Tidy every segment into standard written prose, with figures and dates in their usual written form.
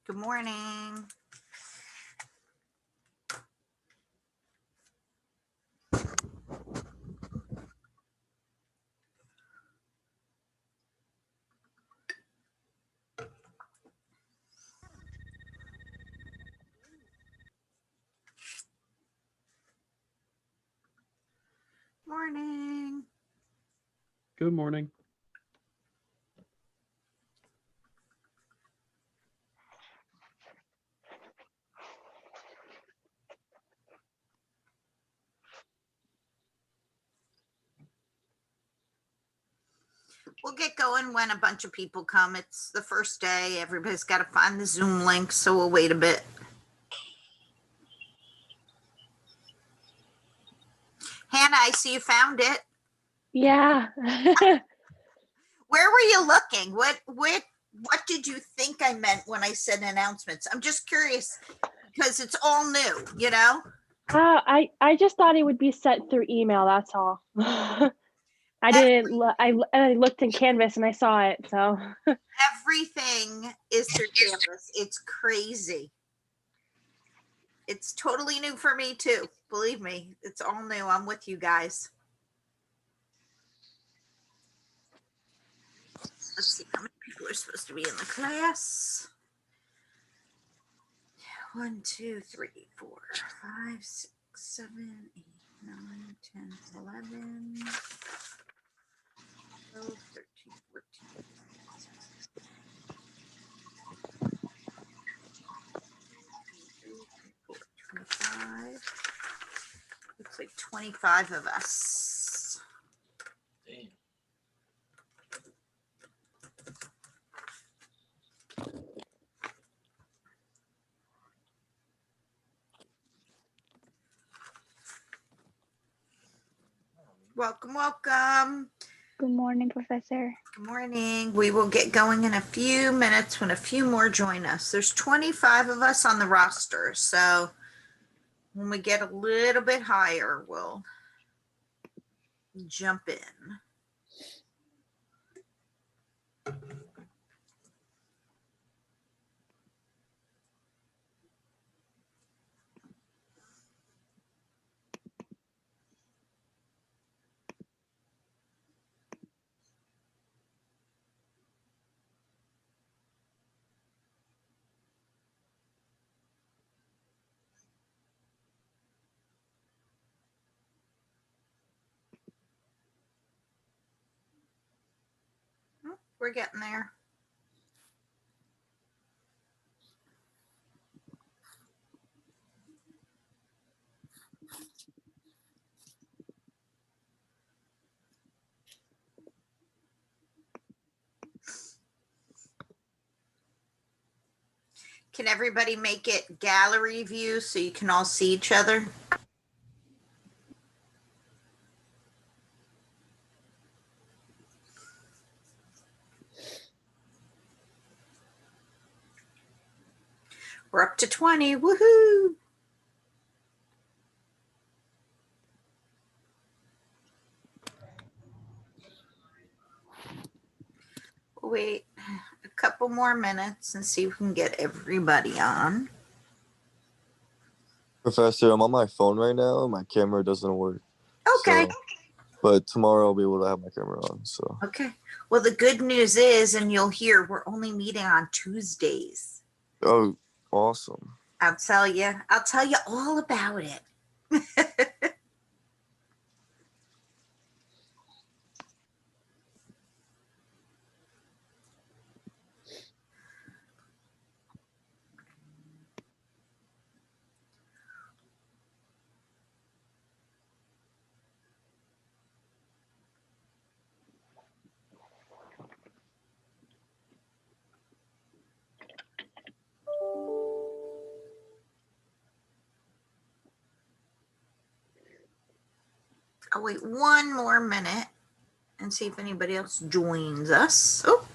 Good morning. Morning. Good morning. We'll get going when a bunch of people come. It's the first day. Everybody's got to find the Zoom link, so we'll wait a bit. Hannah, I see you found it. Yeah. Where were you looking? What did you think I meant when I said announcements? I'm just curious because it's all new, you know? I just thought it would be sent through email. That's all. I didn't. I looked in Canvas and I saw it. So Everything is through Canvas. It's crazy. It's totally new for me too. Believe me, it's all new. I'm with you guys. Let's see how many people are supposed to be in the class. 1, 2, 3, 4, 5, 6, 7, 8, 9, 10, 11, 12, 13, 14, 25. Looks like 25 of us. Damn. Welcome, welcome. Good morning, Professor. Good morning. We will get going in a few minutes when a few more join us. There's 25 of us on the roster, so when we get a little bit higher, we'll jump in. We're getting there. Can everybody make it gallery view so you can all see each other? We're up to 20. Woohoo! Wait a couple more minutes and see if we can get everybody on. Professor, I'm on my phone right now. My camera doesn't work. Okay. So, but tomorrow I'll be able to have my camera on. So. Okay. Well, the good news is, and you'll hear, we're only meeting on Tuesdays. Oh, awesome. I'll tell you all about it. I'll wait one more minute and see if anybody else joins us. Oh.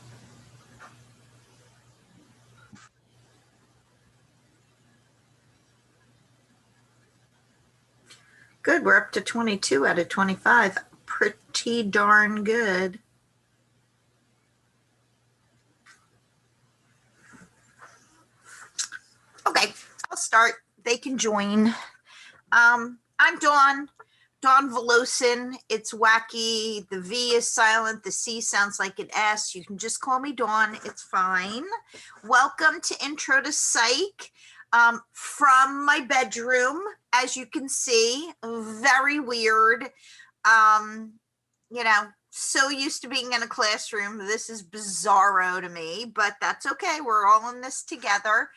Good, we're up to 22 out of 25. Pretty darn good. start. They can join. I'm Dawn Velosin. It's wacky. The V is silent. The C sounds like an S. You can just call me Dawn. It's fine. Welcome to Intro to Psych. From my bedroom, as you can see, very weird. So used to being in a classroom. This is bizarro to me, but that's okay. We're all in this together.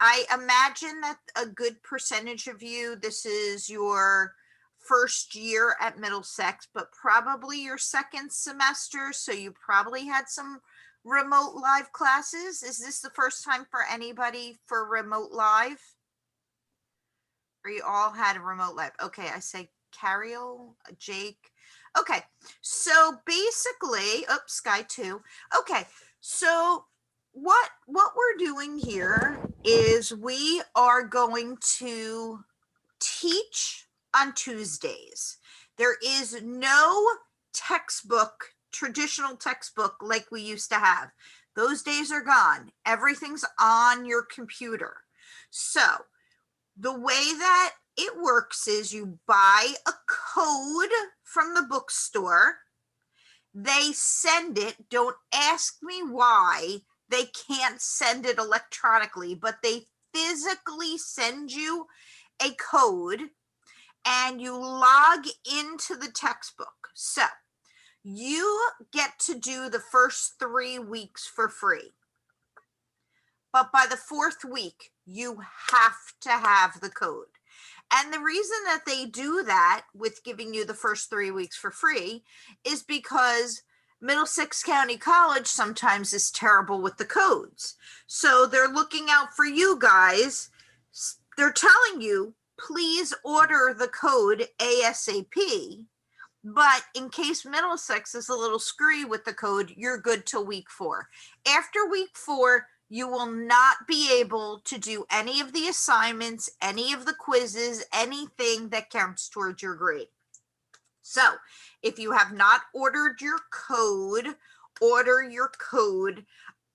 I imagine that a good percentage of you, this is your first year at Middlesex, but probably your second semester. So you probably had some remote live classes. Is this the first time for anybody for remote live? Or you all had a remote live? Okay, I say Carriel, Jake. Okay, so basically, oops, Sky 2. Okay, so what we're doing here is we are going to teach on Tuesdays. There is no textbook, traditional textbook like we used to have. Those days are gone. Everything's on your computer. So the way that it works is you buy a code from the bookstore. They send it. Don't ask me why they can't send it electronically, but they physically send you a code and you log into the textbook. So you get to do the first 3 weeks for free. But by the 4th week, you have to have the code. And the reason that they do that with giving you the first 3 weeks for free is because Middlesex County College sometimes is terrible with the codes. So they're looking out for you guys. They're telling you, please order the code ASAP. But in case Middlesex is a little screwy with the code, you're good till week 4. After week 4, you will not be able to do any of the assignments, any of the quizzes, anything that counts towards your grade. So if you have not ordered your code, order your code.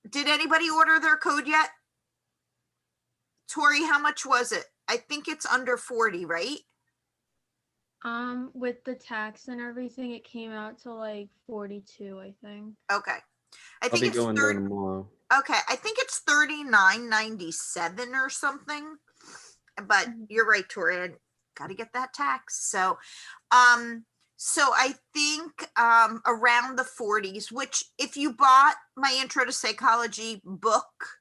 Did anybody order their code yet? Tori, how much was it? I think it's under 40, right? With the tax and everything, it came out to like 42, I think. Okay. I I'll think be it's going there tomorrow. Okay, I think it's $39.97 or something. But you're right, Tori. I got to get that tax. So I think around the 40s, which if you bought my Intro to Psychology book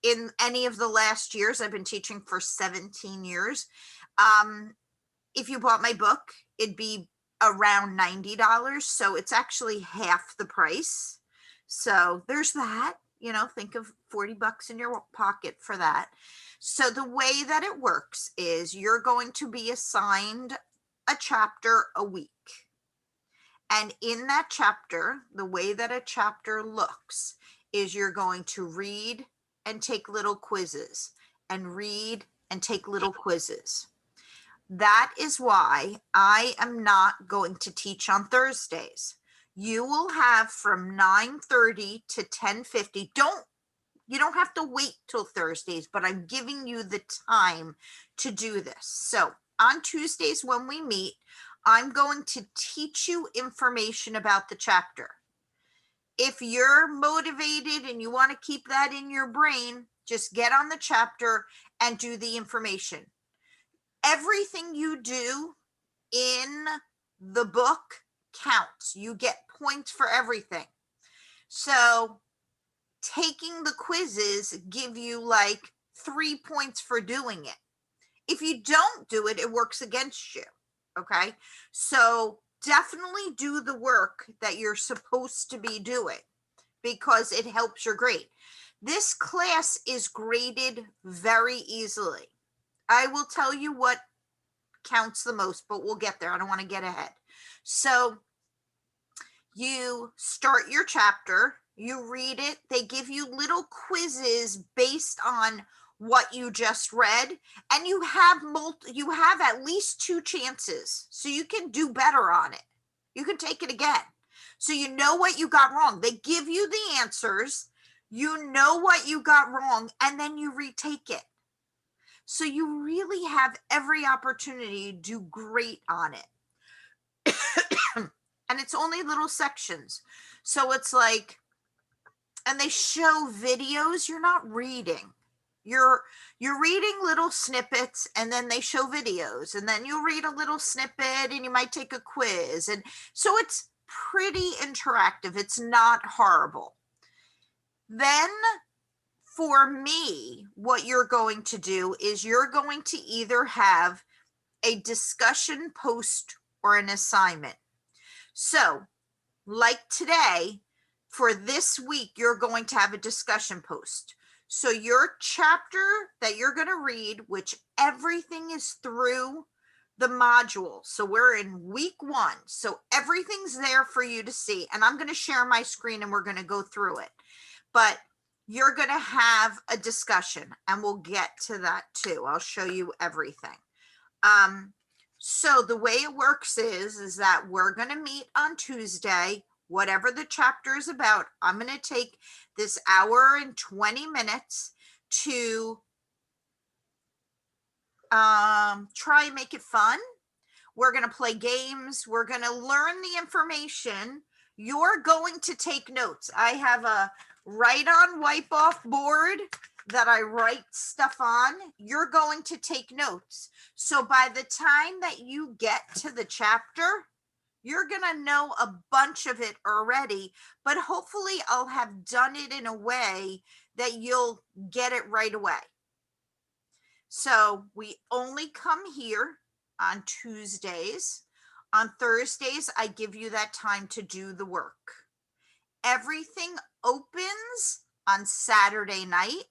in any of the last years, I've been teaching for 17 years. If you bought my book, it'd be around $90. So it's actually half the price. So there's that. Think of 40 bucks in your pocket for that. So the way that it works is you're going to be assigned a chapter a week. And in that chapter, the way that a chapter looks is you're going to read and take little quizzes and read and take little quizzes. That is why I am not going to teach on Thursdays. You will have from 9:30 to 10:50. You don't have to wait till Thursdays, but I'm giving you the time to do this. So on Tuesdays when we meet, I'm going to teach you information about the chapter. If you're motivated and you want to keep that in your brain, just get on the chapter and do the information. Everything you do in the book counts. You get points for everything. So taking the quizzes give you like 3 points for doing it. If you don't do it, it works against you. Okay. So definitely do the work that you're supposed to be doing because it helps your grade. This class is graded very easily. I will tell you what counts the most, but we'll get there. I don't want to get ahead. So you start your chapter, you read it, they give you little quizzes based on what you just read, and you have at least 2 chances, so you can do better on it. You can take it again. So you know what you got wrong. They give you the answers, you know what you got wrong, and then you retake it. So you really have every opportunity to do great on it. And it's only little sections. So it's like, and they show videos, you're not reading. You're reading little snippets, and then they show videos, and then you'll read a little snippet and you might take a quiz. And so it's pretty interactive. It's not horrible. Then for me, what you're going to do is you're going to either have a discussion post or an assignment. So like today, for this week, you're going to have a discussion post. So your chapter that you're going to read, which everything is through the module. So we're in week 1. So everything's there for you to see. And I'm going to share my screen and we're going to go through it. But you're going to have a discussion, and we'll get to that too. I'll show you everything. So the way it works is that we're going to meet on Tuesday. Whatever the chapter is about, I'm going to take this hour and 20 minutes to try and make it fun. We're going to play games. We're going to learn the information. You're going to take notes. I have a write on wipe off board that I write stuff on. You're going to take notes. So by the time that you get to the chapter, you're going to know a bunch of it already, but hopefully I'll have done it in a way that you'll get it right away. So we only come here on Tuesdays. On Thursdays, I give you that time to do the work. Everything opens on Saturday night.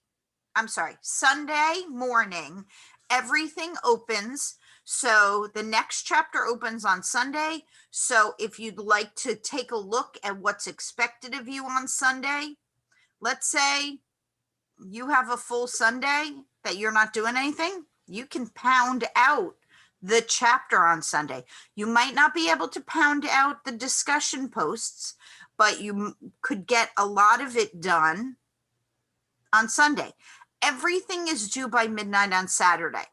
I'm sorry, Sunday morning. Everything opens. So the next chapter opens on Sunday. So if you'd like to take a look at what's expected of you on Sunday, let's say you have a full Sunday that you're not doing anything, you can pound out the chapter on Sunday. You might not be able to pound out the discussion posts, but you could get a lot of it done on Sunday. Everything is due by midnight on Saturday.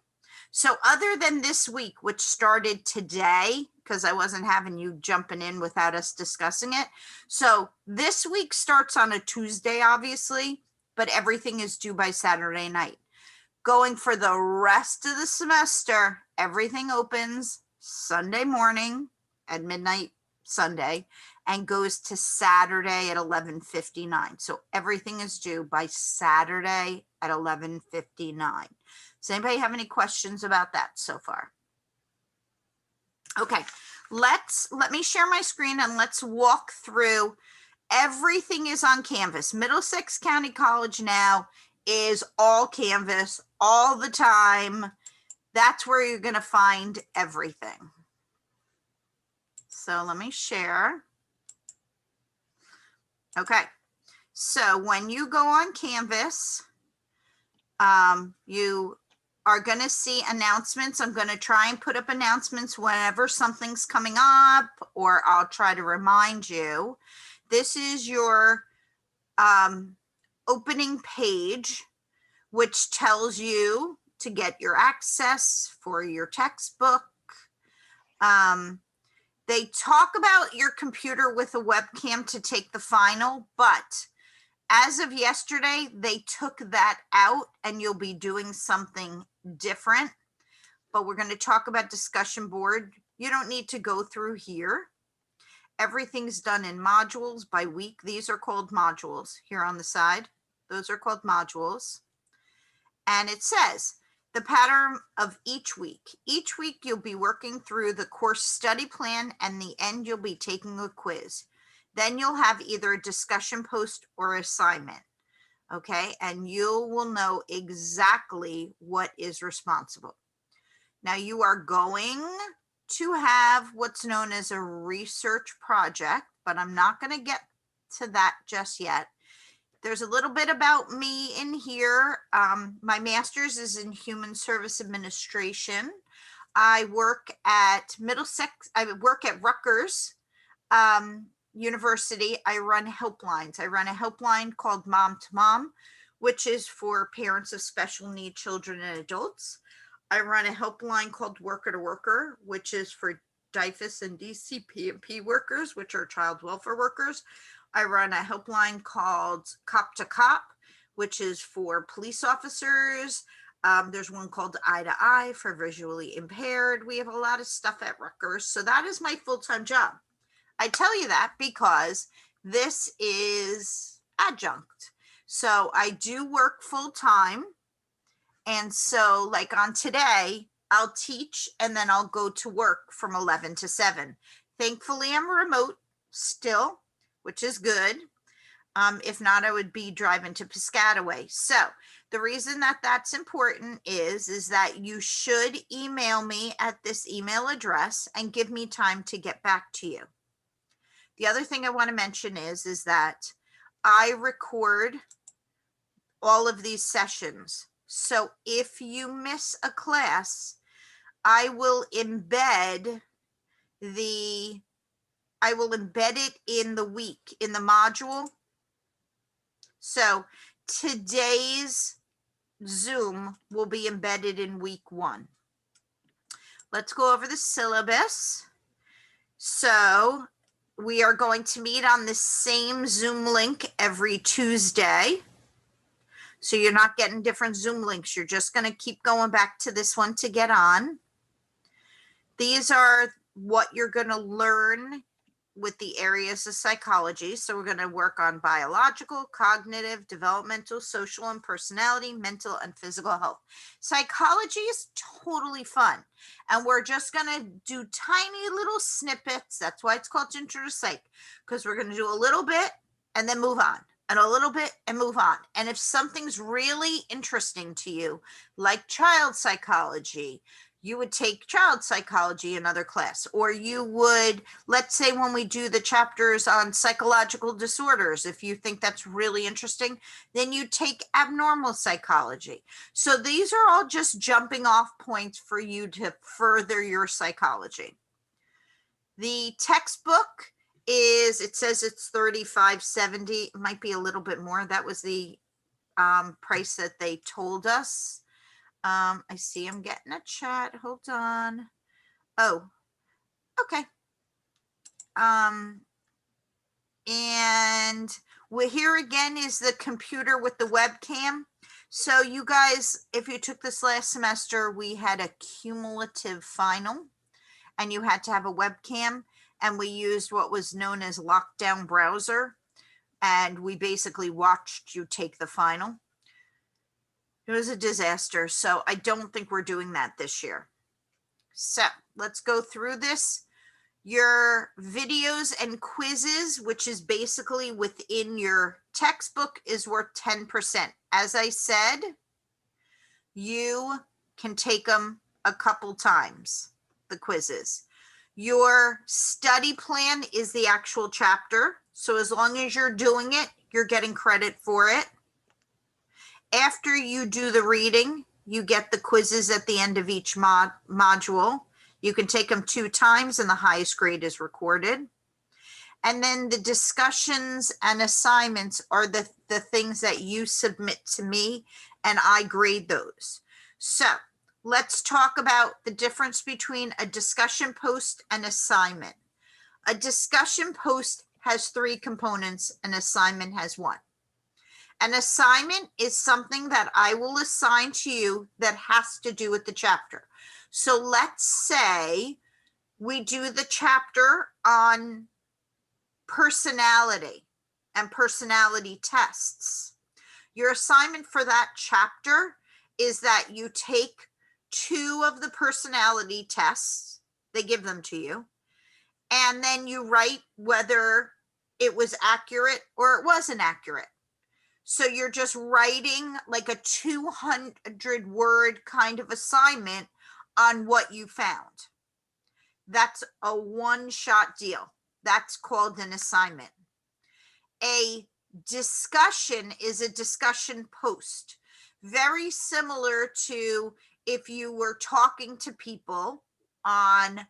So other than this week, which started today, because I wasn't having you jumping in without us discussing it. So this week starts on a Tuesday, obviously, but everything is due by Saturday night. Going for the rest of the semester, everything opens Sunday morning at midnight Sunday and goes to Saturday at 11:59. So everything is due by Saturday at 11:59. Does anybody have any questions about that so far? Okay, let me share my screen and let's walk through. Everything is on Canvas. Middlesex County College now is all Canvas all the time. That's where you're going to find everything. So let me share. Okay, so when you go on Canvas, you are going to see announcements. I'm going to try and put up announcements whenever something's coming up, or I'll try to remind you. This is your opening page, which tells you to get your access for your textbook. They talk about your computer with a webcam to take the final, but as of yesterday, they took that out and you'll be doing something different. But we're going to talk about discussion board. You don't need to go through here. Everything's done in modules by week. These are called modules here on the side. Those are called modules. And it says the pattern of each week. Each week you'll be working through the course study plan, and the end you'll be taking a quiz. Then you'll have either a discussion post or assignment. Okay, and you will know exactly what is responsible. Now you are going to have what's known as a research project, but I'm not going to get to that just yet. There's a little bit about me in here. My master's is in Human Service Administration. I work at Rutgers University. I run helplines. I run a helpline called Mom to Mom, which is for parents of special need children and adults. I run a helpline called Worker to Worker, which is for DIFUS and DCP&P workers, which are child welfare workers. I run a helpline called Cop to Cop, which is for police officers. There's one called Eye to Eye for visually impaired. We have a lot of stuff at Rutgers. So that is my full-time job. I tell you that because this is adjunct. So I do work full-time. And so like on today, I'll teach and then I'll go to work from 11 to 7. Thankfully, I'm remote still, which is good. If not, I would be driving to Piscataway. So the reason that that's important is that you should email me at this email address and give me time to get back to you. The other thing I want to mention is that I record all of these sessions. So if you miss a class, I will embed it in the week, in the module. So today's Zoom will be embedded in week 1. Let's go over the syllabus. So we are going to meet on the same Zoom link every Tuesday. So you're not getting different Zoom links. You're just going to keep going back to this one to get on. These are what you're going to learn with the areas of psychology. So we're going to work on biological, cognitive, developmental, social, and personality, mental, and physical health. Psychology is totally fun. And we're just going to do tiny little snippets. That's why it's called Intro to Psych, because we're going to do a little bit and then move on. And a little bit and move on. And if something's really interesting to you, like child psychology, you would take child psychology another class, or you would, let's say when we do the chapters on psychological disorders, if you think that's really interesting, then you take abnormal psychology. So these are all just jumping off points for you to further your psychology. The textbook it says it's $35.70. It might be a little bit more. That was the price that they told us. I see I'm getting a chat. Hold on. Oh, okay. And here again is the computer with the webcam. So you guys, if you took this last semester, we had a cumulative final and you had to have a webcam. And we used what was known as lockdown browser. And we basically watched you take the final. It was a disaster. So I don't think we're doing that this year. So let's go through this. Your videos and quizzes, which is basically within your textbook, is worth 10%. As I said, you can take them a couple times, the quizzes. Your study plan is the actual chapter. So as long as you're doing it, you're getting credit for it. After you do the reading, you get the quizzes at the end of each module. You can take them 2 times and the highest grade is recorded. And then the discussions and assignments are the things that you submit to me and I grade those. So let's talk about the difference between a discussion post and assignment. A discussion post has 3 components, an assignment has 1. An assignment is something that I will assign to you that has to do with the chapter. So let's say we do the chapter on personality and personality tests. Your assignment for that chapter is that you take 2 of the personality tests, they give them to you, and then you write whether it was accurate or it wasn't accurate. So you're just writing like a 200-word kind of assignment on what you found. That's a one-shot deal. That's called an assignment. A discussion is a discussion post. Very similar to if you were talking to people on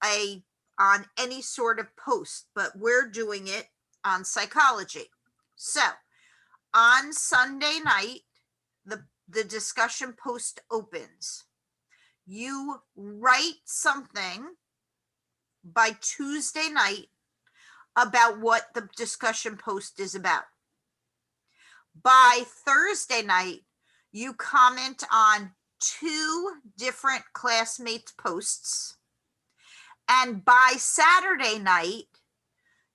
any sort of post, but we're doing it on psychology. So on Sunday night, the discussion post opens. You write something by Tuesday night about what the discussion post is about. By Thursday night, you comment on 2 different classmates' posts. And by Saturday night,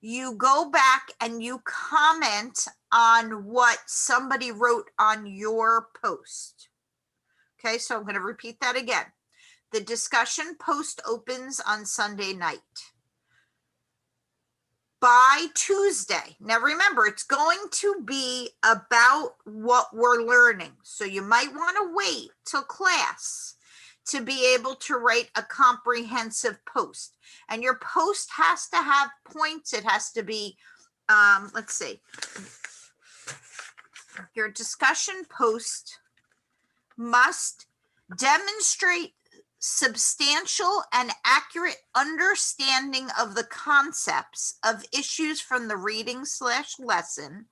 you go back and you comment on what somebody wrote on your post. Okay, so I'm going to repeat that again. The discussion post opens on Sunday night. By Tuesday, now remember, it's going to be about what we're learning. So you might want to wait till class to be able to write a comprehensive post. And your post has to have points. It has to be, let's see. Your discussion post must demonstrate substantial and accurate understanding of the concepts of issues from the reading/lesson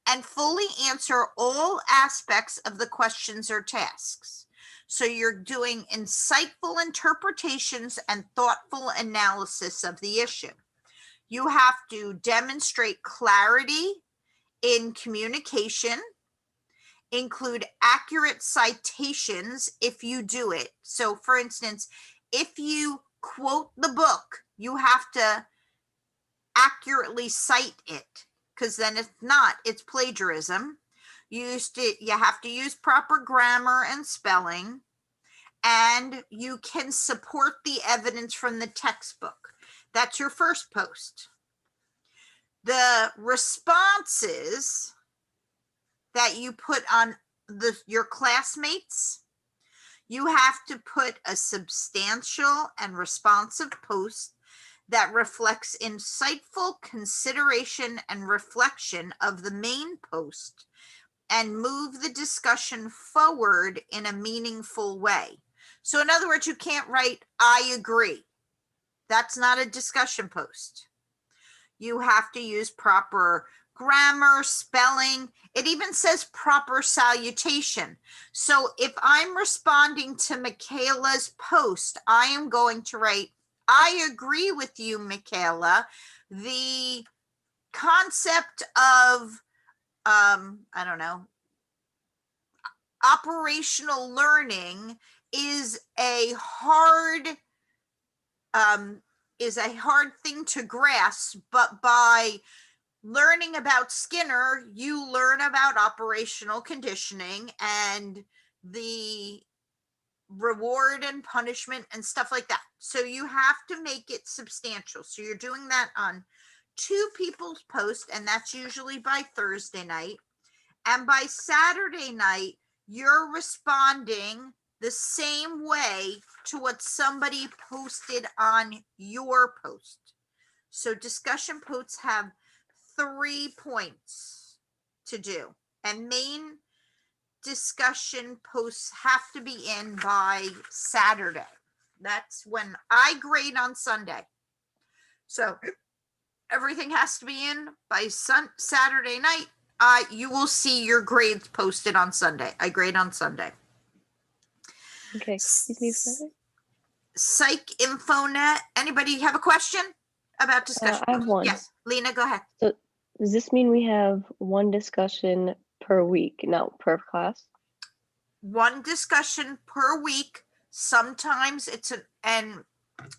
and fully answer all aspects of the questions or tasks. So you're doing insightful interpretations and thoughtful analysis of the issue. You have to demonstrate clarity in communication, include accurate citations if you do it. So for instance, if you quote the book, you have to accurately cite it, because then if not, it's plagiarism. You have to use proper grammar and spelling, and you can support the evidence from the textbook. That's your first post. The responses that you put on your classmates, you have to put a substantial and responsive post that reflects insightful consideration and reflection of the main post and move the discussion forward in a meaningful way. So in other words, you can't write, "I agree." That's not a discussion post. You have to use proper grammar, spelling. It even says proper salutation. So if I'm responding to Michaela's post, I am going to write, "I agree with you, Michaela. The concept of, I don't know, operational learning is a hard thing to grasp, but by learning about Skinner, you learn about operational conditioning and the reward and punishment and stuff like that." So you have to make it substantial. So you're doing that on 2 people's posts, and that's usually by Thursday night. And by Saturday night, you're responding the same way to what somebody posted on your post. So discussion posts have 3 points to do, and main discussion posts have to be in by Saturday. That's when I grade on Sunday. So everything has to be in by Saturday night. You will see your grades posted on Sunday. I grade on Sunday. Okay, excuse me further. Psych InfoNet. Anybody have a question about discussion? I have one. Yes, Lena, go ahead. So does this mean we have one discussion per week, no, per class? 1 discussion per week. Sometimes it's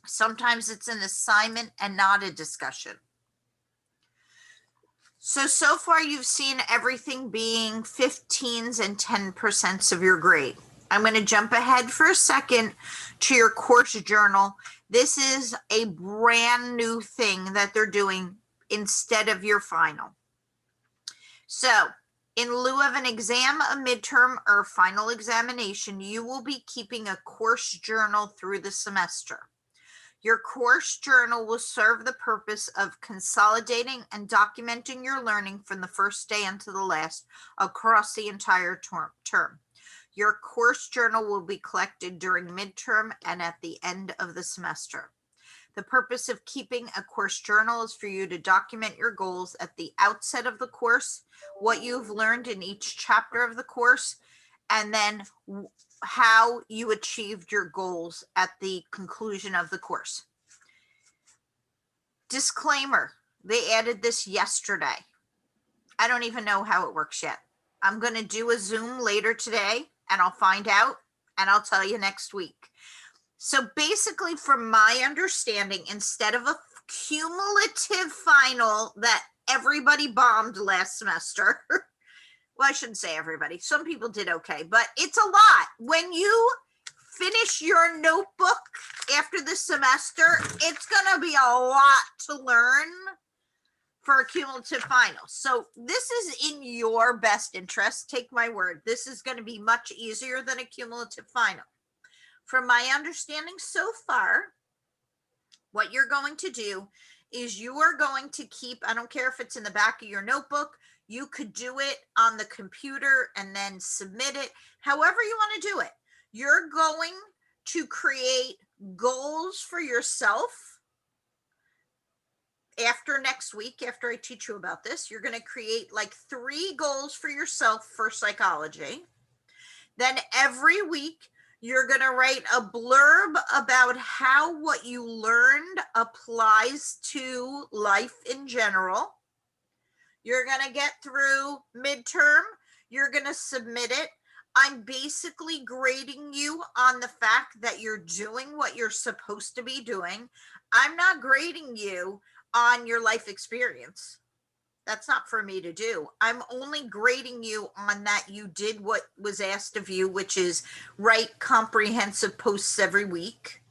sometimes it's an assignment and not a discussion. So far you've seen everything being 15s and 10% of your grade. I'm going to jump ahead for a second to your course journal. This is a brand new thing that they're doing instead of your final. So in lieu of an exam, a midterm, or final examination, you will be keeping a course journal through the semester. Your course journal will serve the purpose of consolidating and documenting your learning from the first day until the last across the entire term. Your course journal will be collected during midterm and at the end of the semester. The purpose of keeping a course journal is for you to document your goals at the outset of the course, what you've learned in each chapter of the course, and then how you achieved your goals at the conclusion of the course. Disclaimer, they added this yesterday. I don't even know how it works yet. I'm going to do a Zoom later today and I'll find out and I'll tell you next week. So basically, from my understanding, instead of a cumulative final that everybody bombed last semester, well, I shouldn't say everybody. Some people did okay, but it's a lot. When you finish your notebook after the semester, it's going to be a lot to learn for a cumulative final. So this is in your best interest. Take my word. This is going to be much easier than a cumulative final. From my understanding so far, what you're going to do is you are going to keep, I don't care if it's in the back of your notebook, you could do it on the computer and then submit it, however you want to do it. You're going to create goals for yourself. After next week, after I teach you about this, you're going to create like 3 goals for yourself for psychology. Then every week, you're going to write a blurb about how what you learned applies to life in general. You're going to get through midterm. You're going to submit it. I'm basically grading you on the fact that you're doing what you're supposed to be doing. I'm not grading you on your life experience. That's not for me to do. I'm only grading you on that you did what was asked of you, which is write comprehensive posts every week.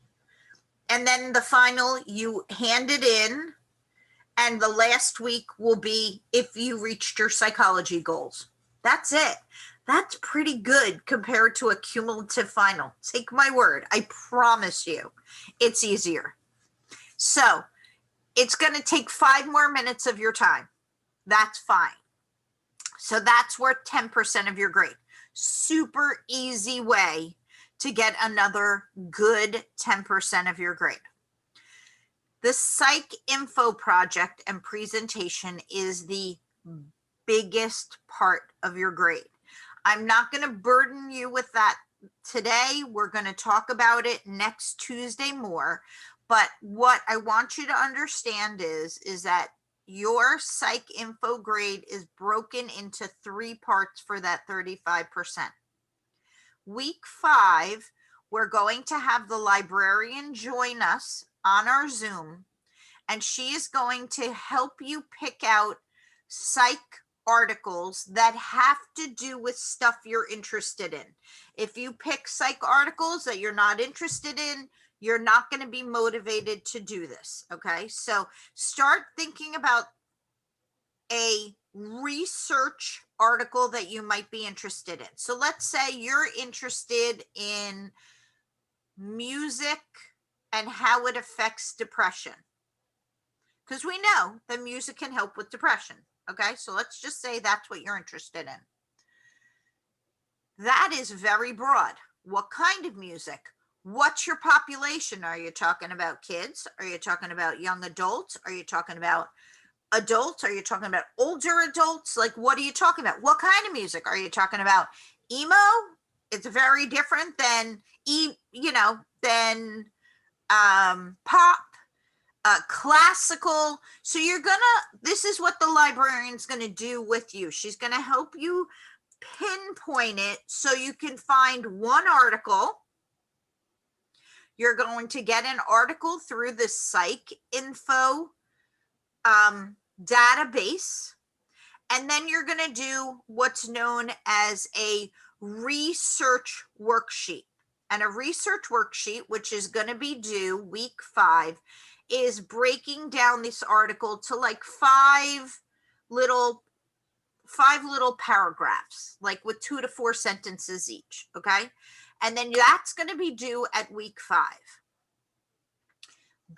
And then the final, you hand it in. And the last week will be if you reached your psychology goals. That's it. That's pretty good compared to a cumulative final. Take my word. I promise you, it's easier. So it's going to take 5 more minutes of your time. That's fine. So that's worth 10% of your grade. Super easy way to get another good 10% of your grade. The Psych info project and presentation is the biggest part of your grade. I'm not going to burden you with that today. We're going to talk about it next Tuesday more. But what I want you to understand is that your Psych info grade is broken into 3 parts for that 35%. Week 5, we're going to have the librarian join us on our Zoom, and she is going to help you pick out Psych articles that have to do with stuff you're interested in. If you pick Psych articles that you're not interested in, you're not going to be motivated to do this. Okay, so start thinking about a research article that you might be interested in. So let's say you're interested in music and how it affects depression, because we know that music can help with depression. Okay, so let's just say that's what you're interested in. That is very broad. What kind of music? What's your population? Are you talking about kids? Are you talking about young adults? Are you talking about adults? Are you talking about older adults? Like, what are you talking about? What kind of music? Are you talking about emo? It's very different than pop, classical. So this is what the librarian's gonna do with you. She's gonna help you pinpoint it so you can find one article. You're going to get an article through the Psych info database, and then you're going to do what's known as a research worksheet. And a research worksheet, which is going to be due week 5, is breaking down this article to like 5 little paragraphs, like with 2 to 4 sentences each. Okay. And then that's going to be due at week 5.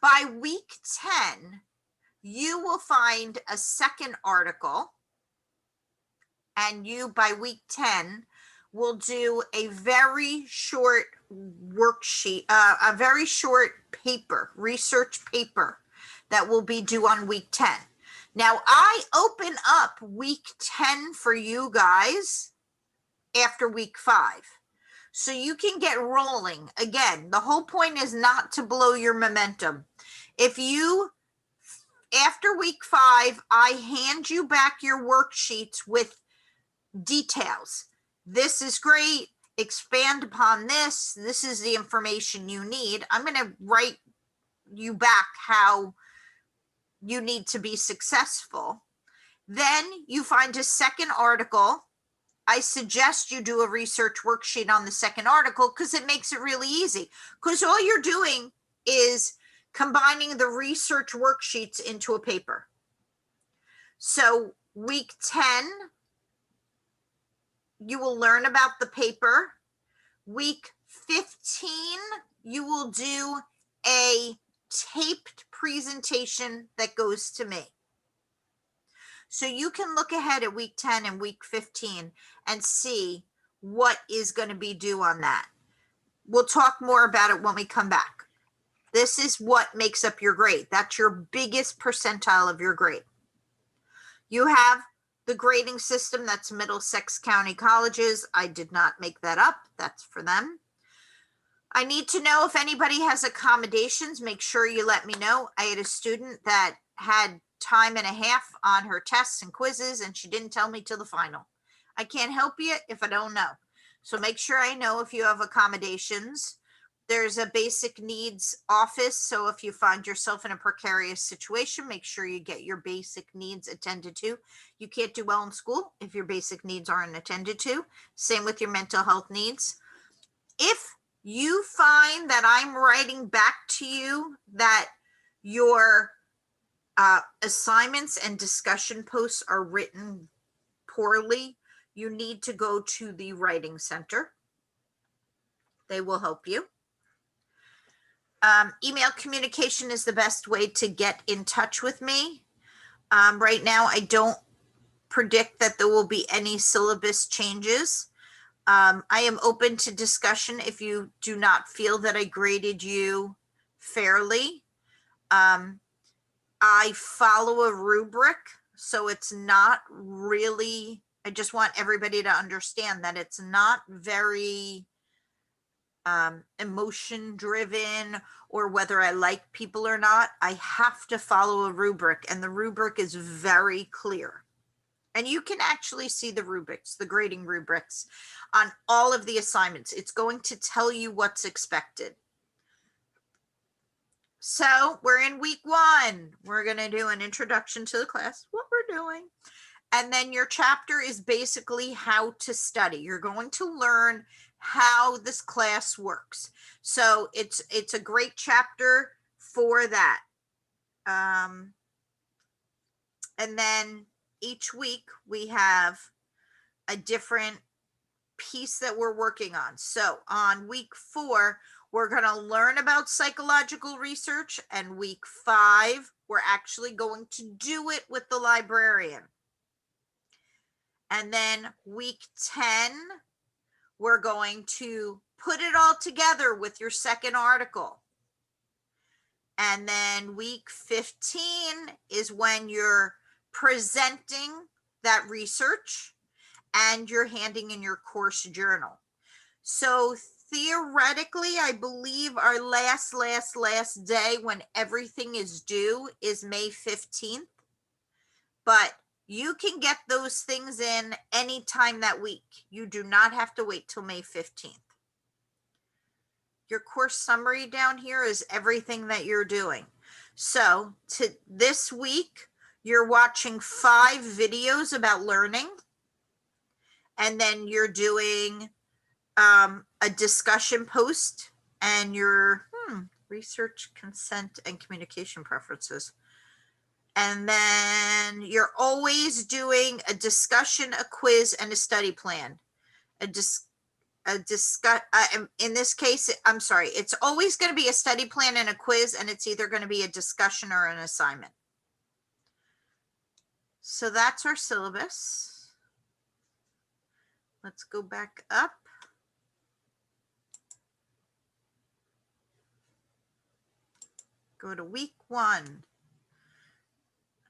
By week 10, you will find a second article, and you, by week 10, will do a very short worksheet, a very short paper, research paper that will be due on week 10. Now I open up week 10 for you guys after week 5. So you can get rolling. Again, the whole point is not to blow your momentum. If you, after week 5, I hand you back your worksheets with details. This is great. Expand upon this. This is the information you need. I'm going to write you back how you need to be successful. Then you find a second article. I suggest you do a research worksheet on the second article because it makes it really easy. Because all you're doing is combining the research worksheets into a paper. So week 10, you will learn about the paper. Week 15, you will do a taped presentation that goes to me. So you can look ahead at week 10 and week 15 and see what is going to be due on that. We'll talk more about it when we come back. This is what makes up your grade. That's your biggest percentile of your grade. You have the grading system, that's Middlesex County Colleges. I did not make that up. That's for them. I need to know if anybody has accommodations. Make sure you let me know. I had a student that had time and a half on her tests and quizzes, and she didn't tell me till the final. I can't help you if I don't know. So make sure I know if you have accommodations. There's a basic needs office. So if you find yourself in a precarious situation, make sure you get your basic needs attended to. You can't do well in school if your basic needs aren't attended to. Same with your mental health needs. If you find that I'm writing back to you that your assignments and discussion posts are written poorly, you need to go to the writing center. They will help you. Email communication is the best way to get in touch with me. Right now, I don't predict that there will be any syllabus changes. I am open to discussion if you do not feel that I graded you fairly. I follow a rubric, so it's not really, I just want everybody to understand that it's not very emotion driven or whether I like people or not. I have to follow a rubric, and the rubric is very clear. And you can actually see the rubrics, the grading rubrics on all of the assignments. It's going to tell you what's expected. So we're in week 1. We're going to do an introduction to the class, what we're doing. And then your chapter is basically how to study. You're going to learn how this class works. So it's a great chapter for that. And then each week we have a different piece that we're working on. So on week 4, we're going to learn about psychological research, and week 5, we're actually going to do it with the librarian. And then week 10, we're going to put it all together with your second article. And then week 15 is when you're presenting that research and you're handing in your course journal. So theoretically, I believe our last day when everything is due is May 15th. But you can get those things in anytime that week. You do not have to wait till May 15th. Your course summary down here is everything that you're doing. So this week, you're watching 5 videos about learning. And then you're doing a discussion post and your research, consent, and communication preferences. And then you're always doing a discussion, a quiz, and a study plan. In this case, I'm sorry, it's always going to be a study plan and a quiz, and it's either going to be a discussion or an assignment. So that's our syllabus. Let's go back up. Go to week 1.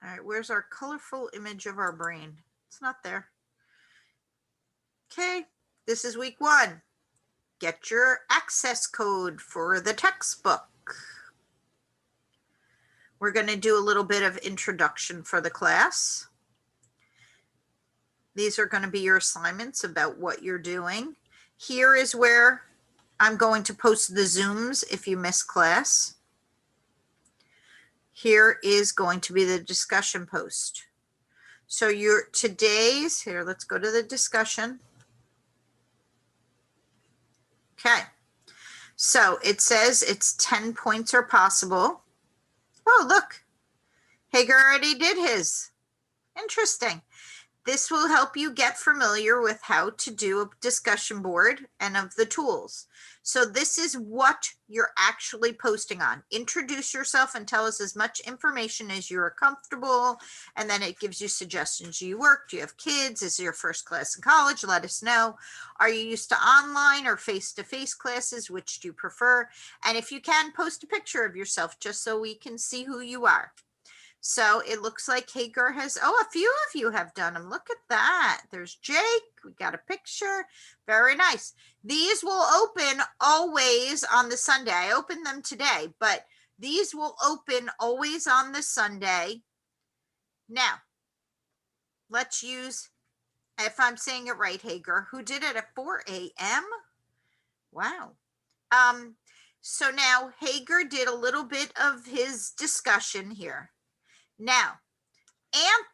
All right, where's our colorful image of our brain? It's not there. Okay, this is week 1. Get your access code for the textbook. We're going to do a little bit of introduction for the class. These are going to be your assignments about what you're doing. Here is where I'm going to post the Zooms if you miss class. Here is going to be the discussion post. So your today's, here, let's go to the discussion. Okay. So it says it's 10 points are possible. Oh, look. Hager already did his. Interesting. This will help you get familiar with how to do a discussion board and of the tools. So this is what you're actually posting on. Introduce yourself and tell us as much information as you're comfortable. And then it gives you suggestions. Do you work? Do you have kids? Is it your first class in college? Let us know. Are you used to online or face-to-face classes? Which do you prefer? And if you can, post a picture of yourself just so we can see who you are. So it looks like Hager has, oh, a few of you have done them. Look at that. There's Jake. We got a picture. Very nice. These will open always on the Sunday. I opened them today, but these will open always on the Sunday. Now, let's use, if I'm saying it right, Hager, who did it at 4 a.m.? Wow. So now Hager did a little bit of his discussion here. Now,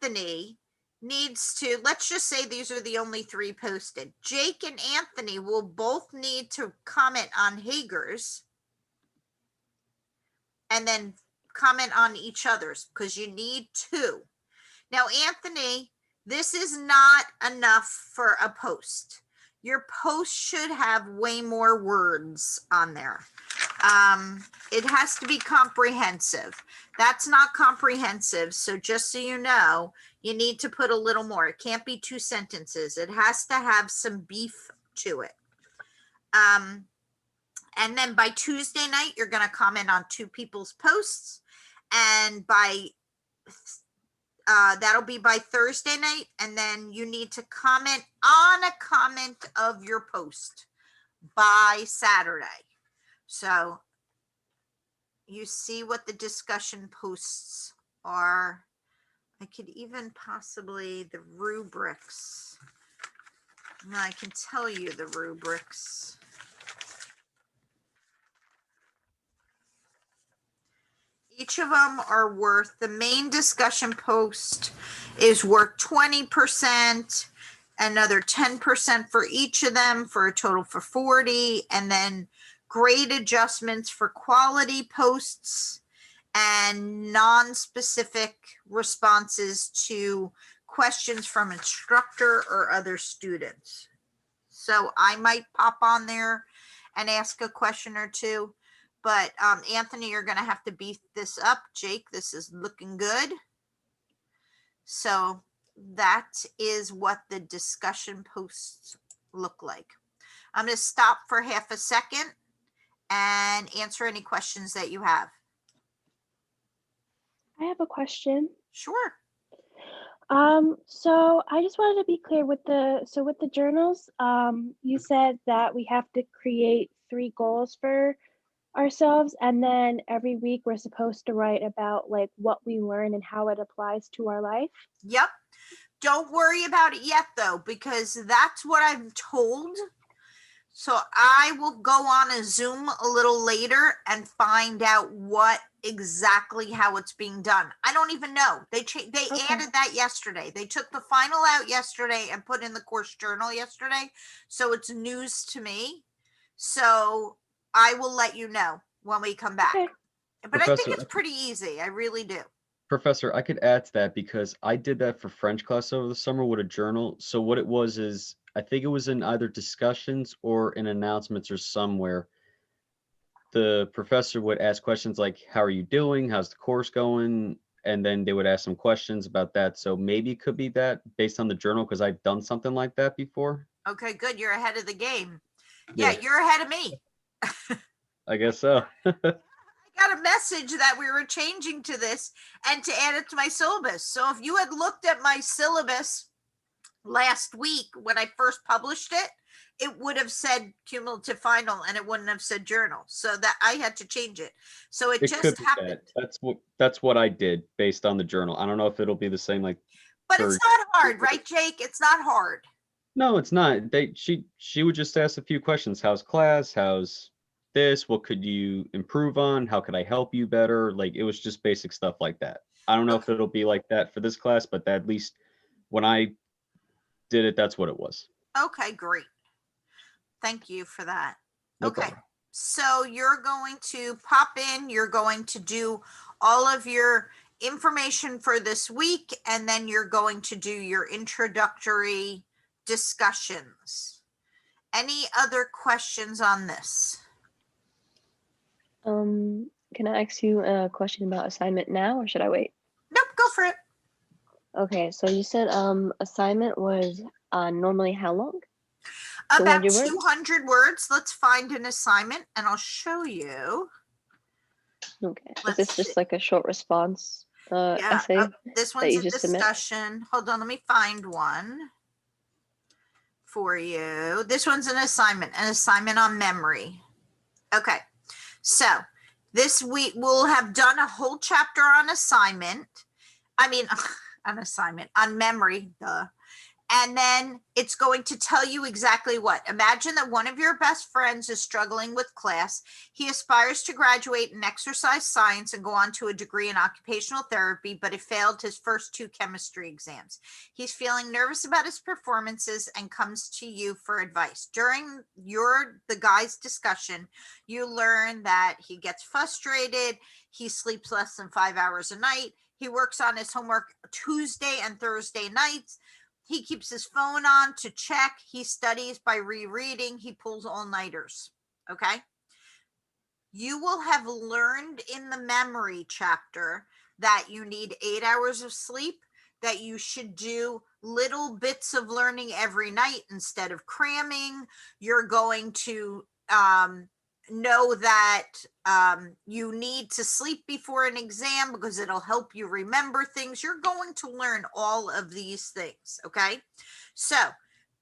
Anthony needs to, let's just say these are the only 3 posted. Jake and Anthony will both need to comment on Hager's and then comment on each other's because you need 2. Now, Anthony, this is not enough for a post. Your post should have way more words on there. It has to be comprehensive. That's not comprehensive. So just so you know, you need to put a little more. It can't be 2 sentences. It has to have some beef to it. And then by Tuesday night, you're going to comment on 2 people's posts. And by that'll be by Thursday night. And then you need to comment on a comment of your post by Saturday. So you see what the discussion posts are. I could even possibly the rubrics. And I can tell you the rubrics. Each of them are worth, the main discussion post is worth 20%, another 10% for each of them for a total for 40, and then grade adjustments for quality posts and non-specific responses to questions from instructor or other students. So I might pop on there and ask a question or 2. But Anthony, you're going to have to beef this up. Jake, this is looking good. So that is what the discussion posts look like. I'm going to stop for half a second and answer any questions that you have. I have a question. Sure. So I just wanted to be clear with the journals. You said that we have to create 3 goals for ourselves, and then every week we're supposed to write about like what we learn and how it applies to our life. Yep. Don't worry about it yet though, because that's what I'm told. So I will go on a Zoom a little later and find out what exactly how it's being done. I don't even know. They Okay. added that yesterday. They took the final out yesterday and put in the course journal yesterday. So it's news to me. So I will let you know when we come back. Okay. But I think Professor, it's pretty easy. I really do. Professor, I could add to that because I did that for French class over the summer with a journal. So what it was is, I think it was in either discussions or in announcements or somewhere. The professor would ask questions like, how are you doing? How's the course going? And then they would ask some questions about that. So maybe it could be that based on the journal, because I've done something like that before. Okay, good. You're ahead of the game. Yeah, you're ahead of me. I guess so. I got a message that we were changing to this and to add it to my syllabus. So if you had looked at my syllabus last week when I first published it, it would have said cumulative final and it wouldn't have said journal. So that I had to change it. So it It just could be happened. that. That's what I did based on the journal. I don't know if it'll be the same like But for it's not hard, right, Jake? It's not hard. No, it's not. She would just ask a few questions. How's class? How's this? What could you improve on? How could I help you better? Like it was just basic stuff like that. I don't know if it'll be like that for this class, but at least when I did it, that's what it was. Okay, great. Thank you for that. No Okay, problem. so you're going to pop in, you're going to do all of your information for this week, and then you're going to do your introductory discussions. Any other questions on this? Can I ask you a question about assignment now, or should I wait? Nope, go for it. Okay, so you said assignment was normally how long? About 200 words? 200 words. Let's find an assignment and I'll show you. Okay, is Let's this see. just like a short response essay? This that one's you a just submit? discussion. Hold on, let me find one for you. This one's an assignment on memory. Okay, so this week we'll have done a whole chapter on assignment. I mean, on memory, duh. And then it's going to tell you exactly what. Imagine that one of your best friends is struggling with class. He aspires to graduate in exercise science and go on to a degree in occupational therapy, but he failed his first 2 chemistry exams. He's feeling nervous about his performances and comes to you for advice. During the guys' discussion, you learn that he gets frustrated. He sleeps less than 5 hours a night. He works on his homework Tuesday and Thursday nights. He keeps his phone on to check. He studies by rereading. He pulls all-nighters. Okay. You will have learned in the memory chapter that you need 8 hours of sleep, that you should do little bits of learning every night instead of cramming. You're going to know that you need to sleep before an exam because it'll help you remember things. You're going to learn all of these things, okay? So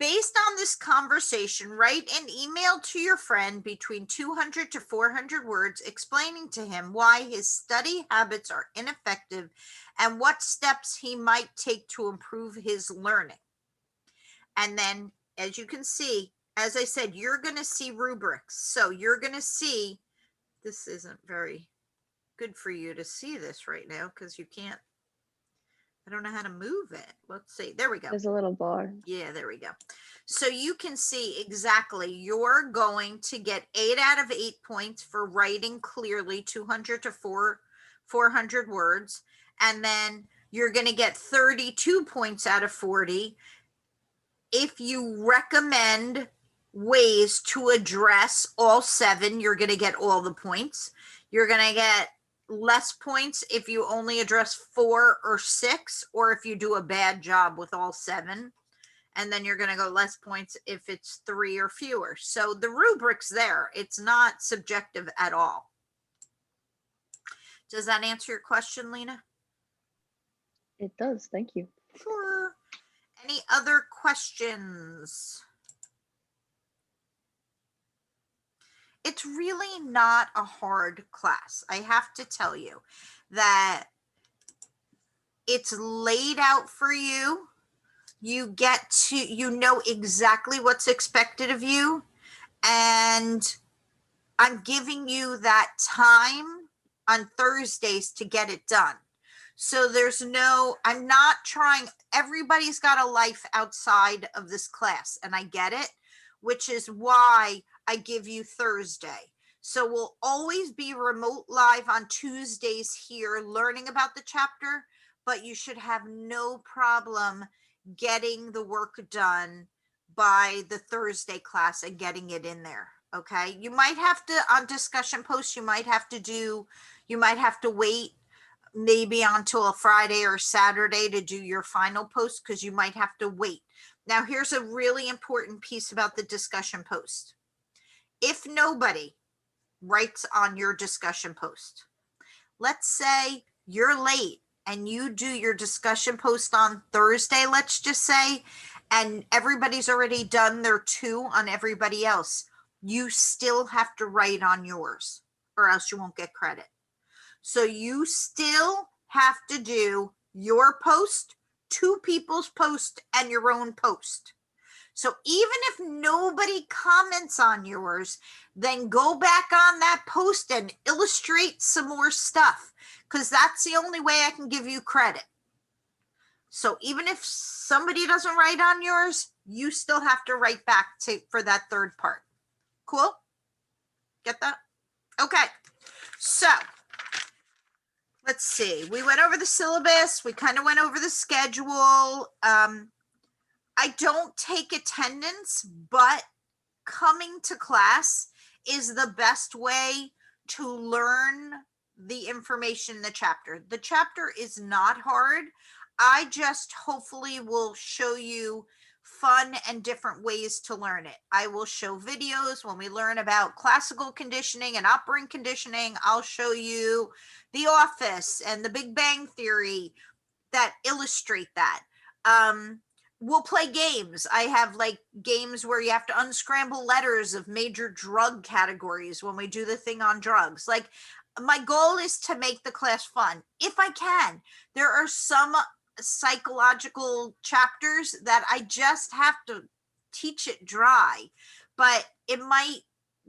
based on this conversation, write an email to your friend between 200 to 400 words explaining to him why his study habits are ineffective and what steps he might take to improve his learning. And then, as you can see, as I said, you're going to see rubrics. So you're going to see, this isn't very good for you to see this right now because you can't, I don't know how to move it. Let's see. There we go. There's a little bar. Yeah, there we go. So you can see exactly, you're going to get 8 out of 8 points for writing clearly 200 to 400 words. And then you're going to get 32 points out of 40 if you recommend ways to address all 7. You're going to get all the points. You're going to get less points if you only address 4 or 6, or if you do a bad job with all 7. And then you're going to go less points if it's 3 or fewer. So the rubric's there. It's not subjective at all. Does that answer your question, Lena? It does, thank you. Sure. Any other questions? It's really not a hard class. I have to tell you that it's laid out for you. You get to, you know exactly what's expected of you. And I'm giving you that time on Thursdays to get it done. So there's no, I'm not trying, everybody's got a life outside of this class, and I get it, which is why I give you Thursday. So we'll always be remote live on Tuesdays here learning about the chapter, but you should have no problem getting the work done by the Thursday class and getting it in there. Okay. You might have to, on discussion posts, you might have to wait maybe until a Friday or Saturday to do your final post, because you might have to wait. Now, here's a really important piece about the discussion post. If nobody writes on your discussion post. Let's say you're late and you do your discussion post on Thursday, let's just say, and everybody's already done their 2 on everybody else. You still have to write on yours or else you won't get credit. So you still have to do your post, 2 people's post, and your own post. So even if nobody comments on yours, then go back on that post and illustrate some more stuff, because that's the only way I can give you credit. So even if somebody doesn't write on yours, you still have to write back for that 3rd part. Cool? Get that? Okay. So let's see. We went over the syllabus. We kind of went over the schedule. I don't take attendance, but coming to class is the best way to learn the information in the chapter. The chapter is not hard. I just hopefully will show you fun and different ways to learn it. I will show videos when we learn about classical conditioning and operant conditioning. I'll show you The Office and The Big Bang Theory that illustrate that. We'll play games. I have like games where you have to unscramble letters of major drug categories when we do the thing on drugs. Like, my goal is to make the class fun if I can. There are some psychological chapters that I just have to teach it dry, but it might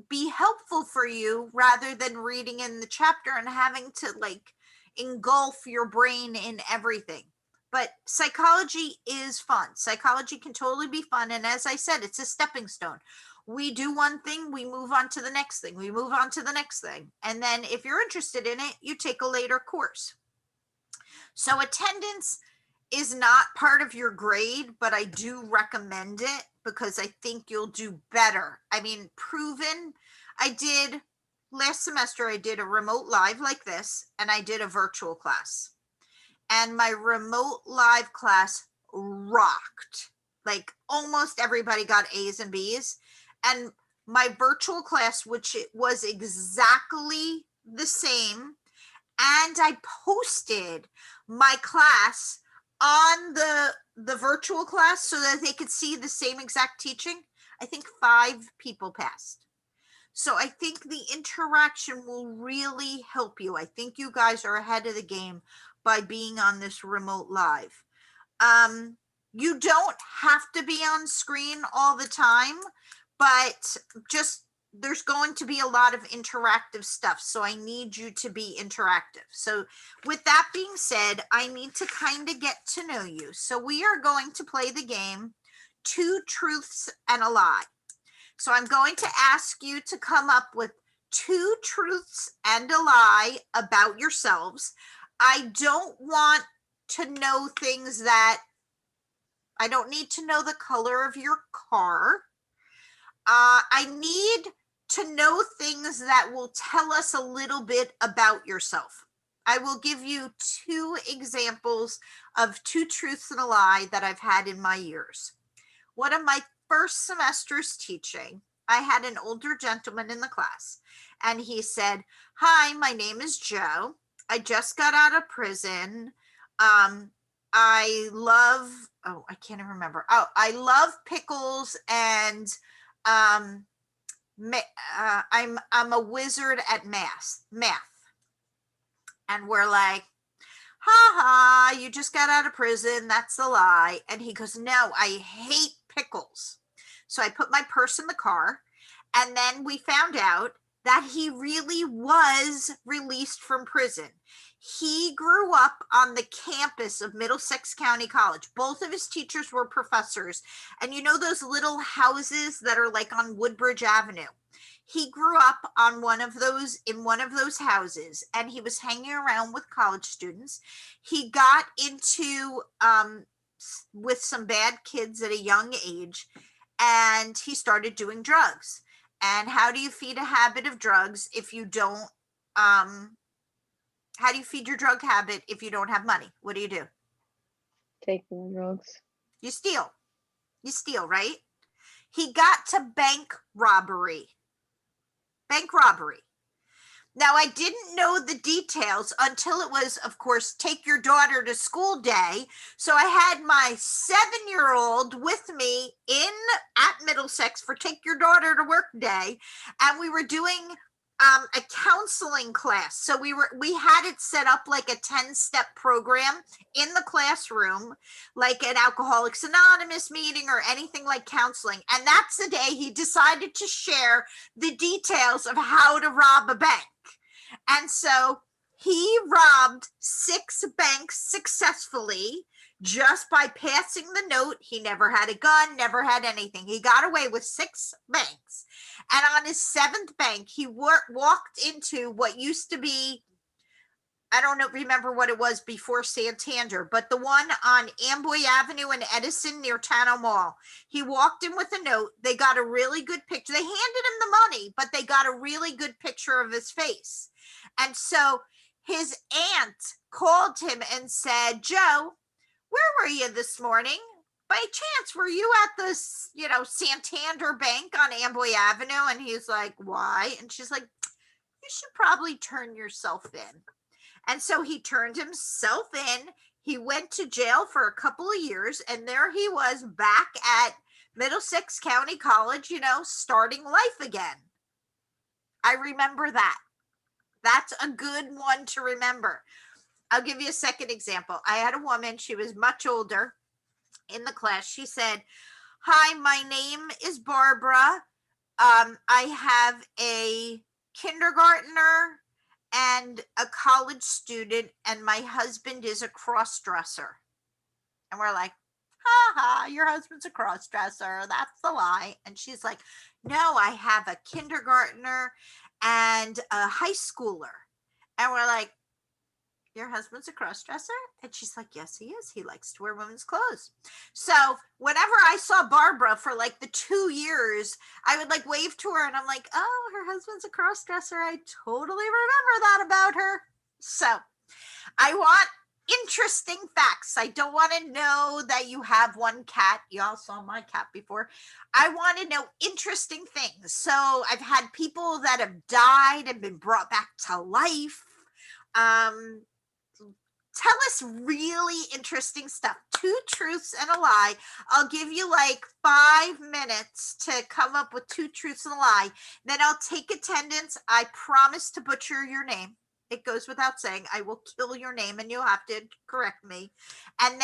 be helpful for you rather than reading in the chapter and having to like engulf your brain in everything. But psychology is fun. Psychology can totally be fun. And as I said, it's a stepping stone. We do one thing, we move on to the next thing. We move on to the next thing. And then if you're interested in it, you take a later course. So attendance is not part of your grade, but I do recommend it because I think you'll do better. I mean, proven. Last semester, I did a remote live like this, and I did a virtual class. And my remote live class rocked. Like almost everybody got A's and B's. And my virtual class, which it was exactly the same, and I posted my class on the virtual class so that they could see the same exact teaching. I think 5 people passed. So I think the interaction will really help you. I think you guys are ahead of the game by being on this remote live. You don't have to be on screen all the time, but just there's going to be a lot of interactive stuff. So I need you to be interactive. So with that being said, I need to kind of get to know you. So we are going to play the game 2 Truths and a Lie. So I'm going to ask you to come up with 2 truths and a lie about yourselves. I don't want to know things that I don't need to know the color of your car. I need to know things that will tell us a little bit about yourself. I will give you 2 examples of 2 truths and a lie that I've had in my years. One of my first semesters teaching, I had an older gentleman in the class, and he said, "Hi, my name is Joe. I just got out of prison. I love I love pickles, and I'm a wizard at math." And we're like, "Ha ha, you just got out of prison. That's a lie." And he goes, "No, I hate pickles." So I put my purse in the car, and then we found out that he really was released from prison. He grew up on the campus of Middlesex County College. Both of his teachers were professors. And you know those little houses that are like on Woodbridge Avenue? He grew up on in one of those houses, and he was hanging around with college students. He got into with some bad kids at a young age, and he started doing drugs. And how do you feed a habit of drugs if you don't, how do you feed your drug habit if you don't have money? What do? Take more drugs. You steal. You steal, right? He got to bank robbery. Now, I didn't know the details until it was, of course, take your daughter to school day. So I had my 7-year-old with me at Middlesex for take your daughter to work day. And we were doing a counseling class. So we had it set up like a 10-step program in the classroom, like an Alcoholics Anonymous meeting or anything like counseling. And that's the day he decided to share the details of how to rob a bank. And so he robbed 6 banks successfully just by passing the note. He never had a gun, never had anything. He got away with 6 banks. And on his 7th bank, he walked into what used to be, I don't remember what it was before Santander, but the one on Amboy Avenue in Edison near Tano Mall. He walked in with a note. They got a really good picture. They handed him the money, but they got a really good picture of his face. And so his aunt called him and said, Joe, where were you this morning? By chance, were you at this, Santander Bank on Amboy Avenue? And he's like, why? And she's like, you should probably turn yourself in. And so he turned himself in. He went to jail for a couple of years, and there he was back at Middlesex County College, starting life again. I remember that. That's a good one to remember. I'll give you a second example. I had a woman, she was much older in the class. She said, hi, my name is Barbara. I have a kindergartner and a college student, and my husband is a cross-dresser. And we're like, ha ha, your husband's a cross-dresser. That's the lie. And she's like, no, I have a kindergartner and a high schooler. And we're like, your husband's a cross-dresser? And she's like, yes, he is. He likes to wear women's clothes. So whenever I saw Barbara for like the 2 years, I would like wave to her and I'm like, oh, her husband's a cross-dresser. I totally remember that about her. So I want interesting facts. I don't want to know that you have one cat. Y'all saw my cat before. I want to know interesting things. So I've had people that have died and been brought back to life. Tell us really interesting stuff. 2 truths and a lie. I'll give you like 5 minutes to come up with 2 truths and a lie. Then I'll take attendance. I promise to butcher your name. It goes without saying. I will kill your name and you'll have to correct me. And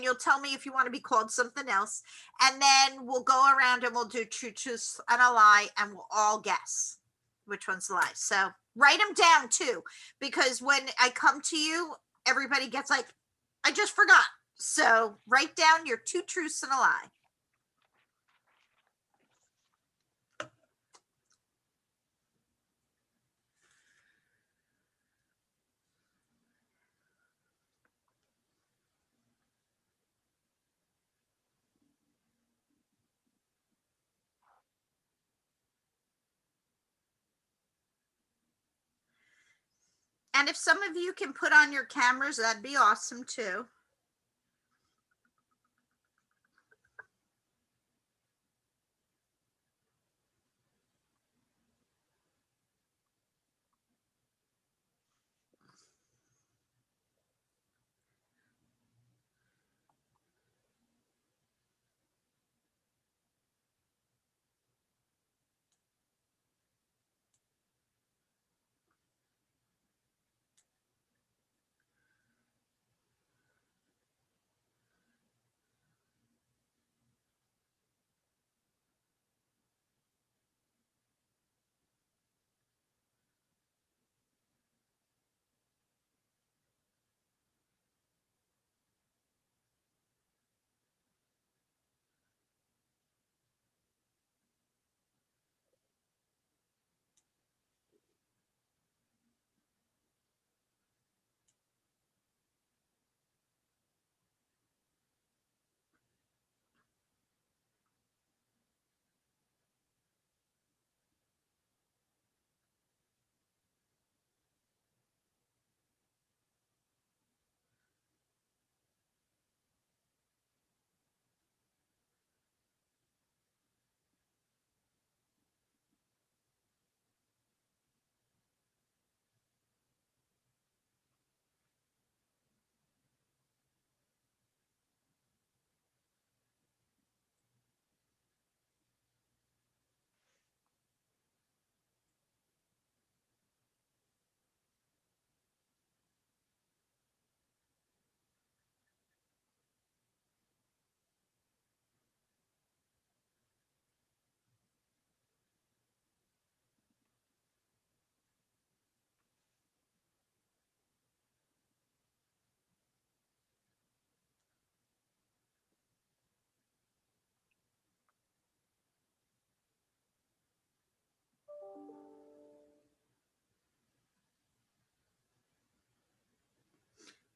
you'll tell me if you want to be called something else. And then we'll go around and we'll do 2 truths and a lie and we'll all guess which one's the lie. So write them down too, because when I come to you, everybody gets like, I just forgot. So write down your 2 truths and a lie. And if some of you can put on your cameras, that'd be awesome too.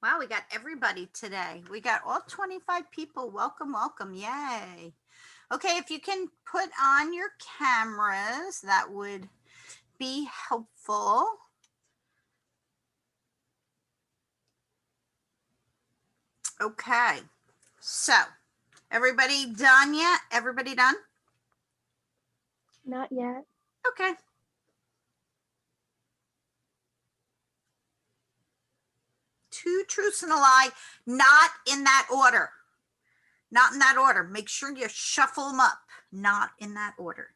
Wow, we got everybody today. We got all 25 people. Welcome, welcome. Yay. Okay, if you can put on your cameras, that would be helpful. Okay, so everybody done yet? Everybody done? Not yet. Okay. Two truths and a lie, not in that order. Not in that order. Make sure you shuffle them up. Not in that order.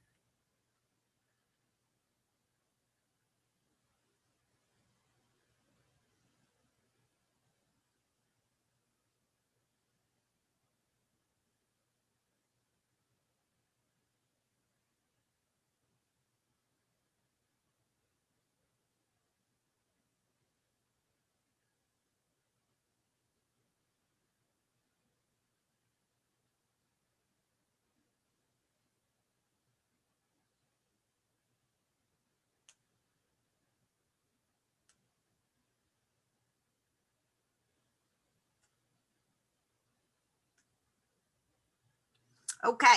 Okay.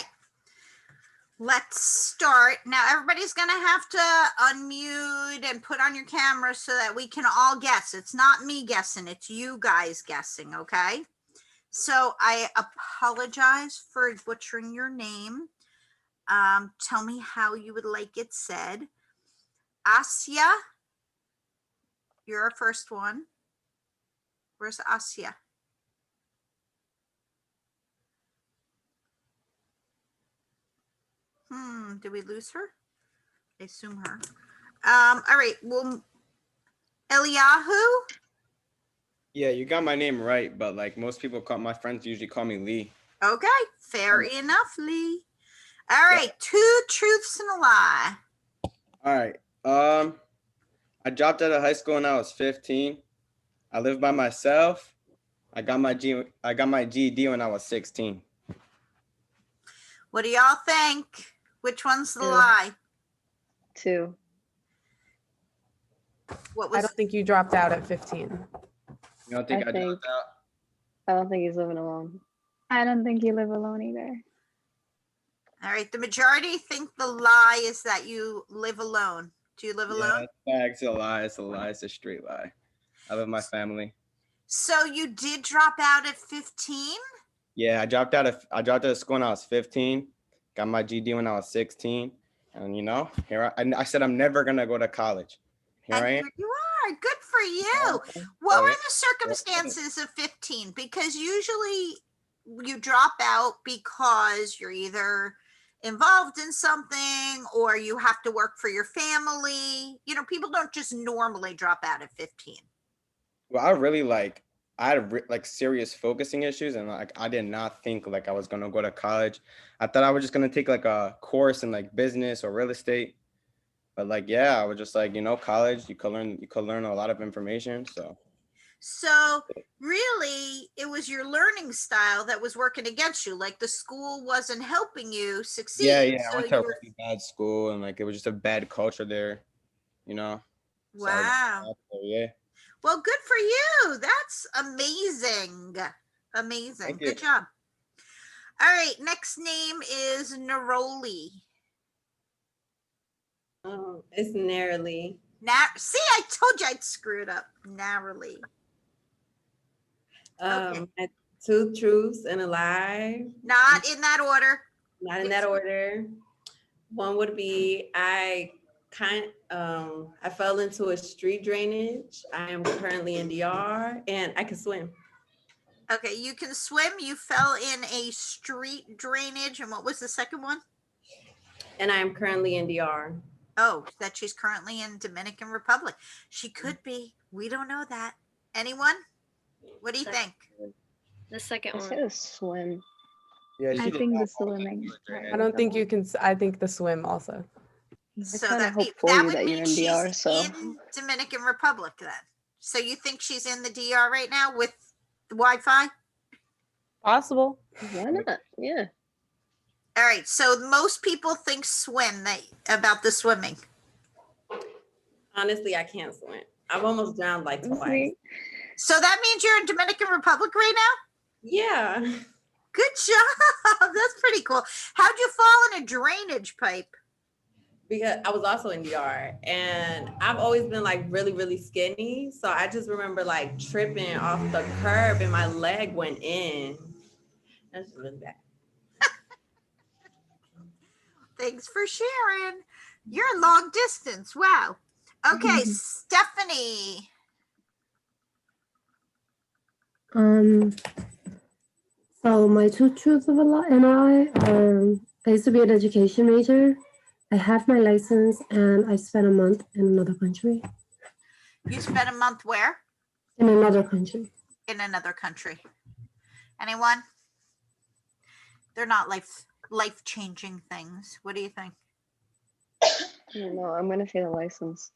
Let's start. Now everybody's gonna have to unmute and put on your camera so that we can all guess. It's not me guessing, it's you guys guessing, okay? So I apologize for butchering your name. Tell me how you would like it said. Asya, you're our first one. Where's Asya? Did we lose her? I assume her. All right, well, Eliyahu? Yeah, you got my name right, but like most people my friends usually call me Lee. Okay, fair enough, Lee. All right, two truths and a lie. All right. I dropped out of high school when I was 15. I lived by myself. I got my GED when I was 16. What do y'all think? Which one's the Two. lie? 2. What I was don't think you dropped out at 15. You don't think I I think- dropped out? I don't think he's living alone. I don't think you live alone either. all right? The majority think the lie is that you live alone. Do you live alone? Yeah, it's a lie. It's a lie. It's a straight lie. I live with my family. So you did drop out at 15? Yeah, I dropped out of school when I was 15. Got my GED when I was 16. And here I said I'm never gonna go to college. Here And I am. here you are. Good for you. What were the circumstances of 15? Because usually you drop out because you're either involved in something or you have to work for your family. People don't just normally drop out at 15. Well, I had serious focusing issues, and I did not think like I was gonna go to college. I thought I was just gonna take like a course in like business or real estate. But I was just like, college, you could learn a lot of information. So really, it was your learning style that was working against you. Like the school wasn't helping you succeed. Yeah, So I went to a really bad school, and it was just a bad culture there, So wow. yeah. Well, good for you. That's amazing. Amazing. Thank Good you. job. All right. Next name is Neroli. Oh, it's narrowly. Now, see, I told you I'd screw it up. Narrowly. Okay. Two truths and a lie. Not in that order. Not in that order. One would be I fell into a street drainage. I am currently in DR and I can swim. Okay, you can swim. You fell in a street drainage. And what was the second one? And I am currently in DR. Oh, that she's currently in Dominican Republic. She could be. We don't know that. Anyone? What do you think? The second I one. said a swim. Yeah, I think the swimming. I don't think you can. I think the swim also. So kinda that, hope for that you would that you're mean in she's DR, so. in Dominican Republic then. So you think she's in the DR right now with the Wi-Fi? Possible. Why not? Yeah. All right. So most people think about the swimming. Honestly, I can't swim. I've almost drowned like twice. See, So that means you're in Dominican Republic right now? Yeah. Good job. That's pretty cool. How'd you fall in a drainage pipe? Because I was also in DR and I've always been like really, really skinny. So I just remember like tripping off the curb and my leg went in. That's really bad. Thanks for sharing. You're long distance. Wow. Okay, Stephanie. So my two truths of a lie and I used to be an education major. I have my license and I spent a month in another country. You spent a month where? In another country. In another country. Anyone? They're not life-changing things. What do you think? I don't know. I'm gonna say the license.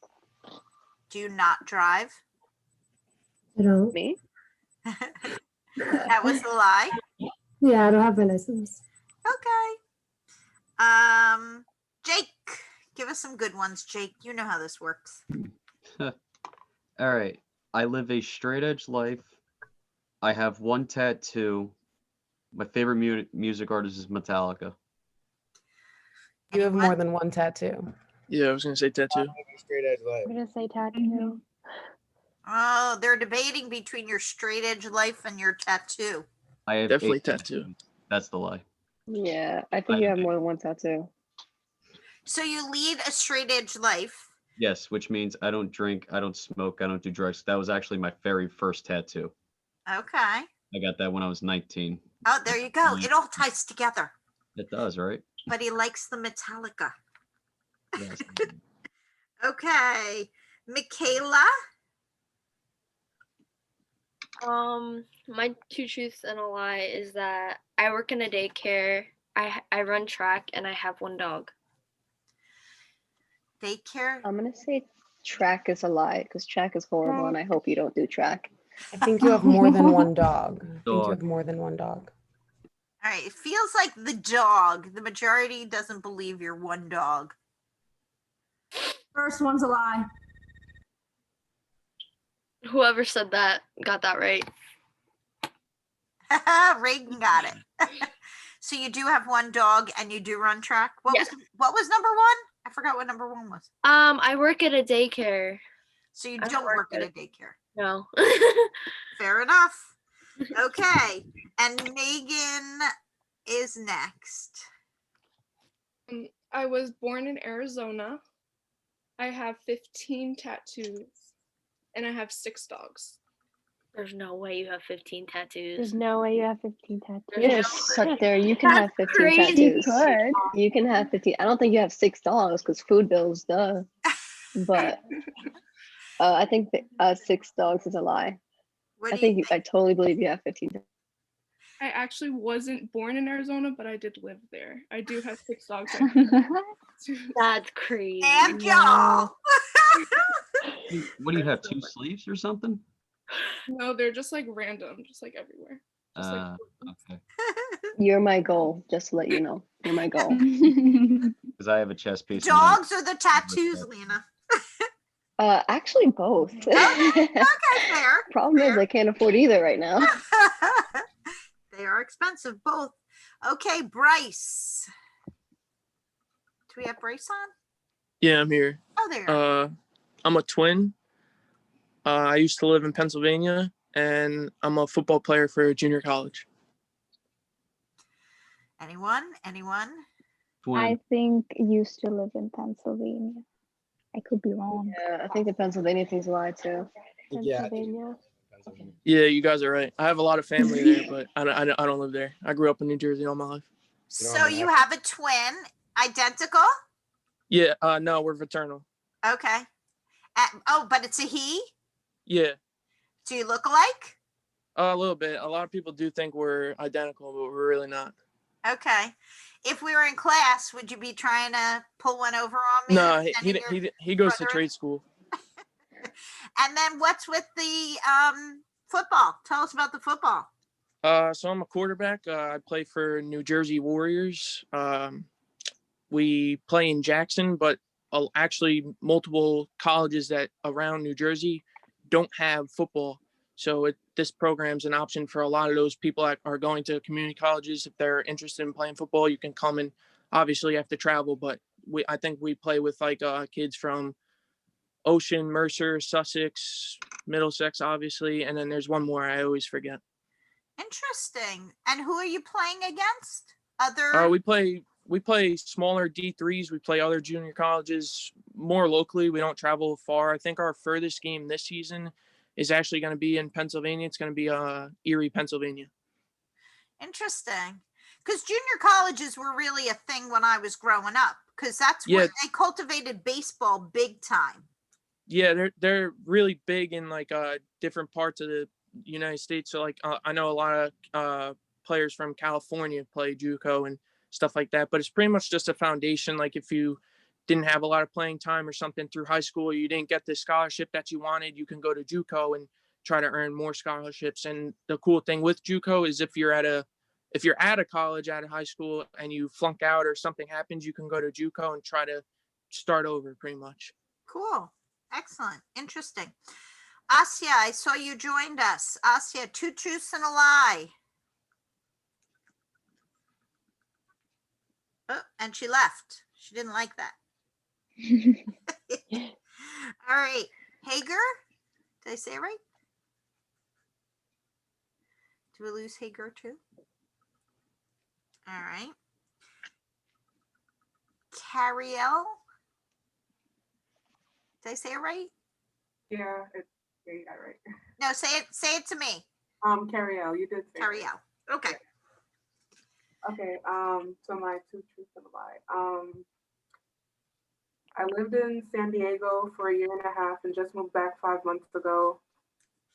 Do you not drive? I don't. Me? That was the lie. Yeah, I don't have my license. Okay. Jake, give us some good ones, Jake. You know how this works. All right. I live a straight edge life. I have one tattoo. My favorite music artist is Metallica. You have more than one tattoo. Yeah, I was gonna say tattoo. Straight edge life. I'm gonna say tattoo. Oh, they're debating between your straight edge life and your tattoo. I have Definitely 8 tattoo. tattoos. That's the lie. Yeah, I think you have more than one tattoo. So you lead a straight edge life. Yes, which means I don't drink, I don't smoke, I don't do drugs. That was actually my very first tattoo. Okay. I got that when I was 19. Oh, there you go. It all ties together. It does, right? But he likes the Metallica. Yes. Okay. Michaela. My two truths and a lie is that I work in a daycare, I run track, and I have one dog. Daycare? I'm gonna say track is a lie because track is horrible and I hope you don't do track. I think you have more than one dog. I think you Dog. have more than one dog. All right. It feels like the dog. The majority doesn't believe you're one dog. First one's a lie. Whoever said that got that right. Reagan got it. So you do have one dog and you do run track. What Yes. was number one? I forgot what number one was. I work at a daycare. So you I don't work work at at a daycare. No. Fair enough. Okay. And Megan is next. I was born in Arizona. I have 15 tattoos and I have 6 dogs. There's no way you have 15 tattoos. There's no way you have 15 tattoos. You're gonna suck there. You can have 15 crazy. tattoos. You can have 15. I don't think you have 6 dogs because food bills, duh. But I think 6 dogs is a lie. I totally believe you have 15. I actually wasn't born in Arizona, but I did live there. I do have 6 dogs. That's crazy. And y'all. What do you have, 2 sleeves or something? No, they're just like random, just like everywhere. Just Okay. You're my goal, just to let you know. You're my goal. Because I have a chest piece. Dogs or the tattoos, Lena? Actually both. Okay, fair. Problem is I can't afford either right now. They are expensive, both. Okay, Bryce. Do we have Bryce on? Yeah, I'm here. Oh, there you are. I'm a twin. I used to live in Pennsylvania, and I'm a football player for junior college. Anyone? I think used to live in Pennsylvania. I could be wrong. Yeah, I think the Pennsylvania thing's a lie too. Pennsylvania. Yeah, you guys are right. I have a lot of family there, but I don't live there. I grew up in New Jersey all my life. So you have a twin, identical? Yeah, no, we're fraternal. Okay. But it's a he? Yeah, Do you look alike? a little bit. A lot of people do think we're identical, but we're really not. Okay. If we were in class, would you be trying to pull one over on me? No, and sending your he goes to brother in? trade school. And then what's with the football? Tell us about the football. So I'm a quarterback. I play for New Jersey Warriors. We play in Jackson, but actually multiple colleges that around New Jersey don't have football. So this program's an option for a lot of those people that are going to community colleges. If they're interested in playing football, you can come, and obviously you have to travel, but I think we play with like kids from Ocean, Mercer, Sussex, Middlesex, obviously, and then there's one more I always forget. Interesting. And who are you playing against? Other? We play smaller D3s. We play other junior colleges more locally. We don't travel far. I think our furthest game this season is actually going to be in Pennsylvania. It's going to be Erie, Pennsylvania. Interesting. Because junior colleges were really a thing when I was growing up, because that's when they cultivated baseball big time. Yeah, they're really big in like different parts of the United States. So like I know a lot of players from California play JUCO and stuff like that, but it's pretty much just a foundation. Like if you didn't have a lot of playing time or something through high school, or you didn't get the scholarship that you wanted, you can go to JUCO and try to earn more scholarships. And the cool thing with JUCO is if you're at a college, at a high school, and you flunk out or something happens, you can go to JUCO and try to start over pretty much. Cool. Excellent. Interesting. Asya, I saw you joined us. Asya, 2 truths and a lie. Oh, and she left. She didn't like that. All right. Hager, did I say it right? Did we lose Hager too? All right. Cariel, did I say it right? Yeah, you got it right. No, say it to me. Cariel, you did say Cariel. Right. Okay. Okay, so my 2 truths and a lie. I lived in San Diego for 1.5 years and just moved back 5 months ago.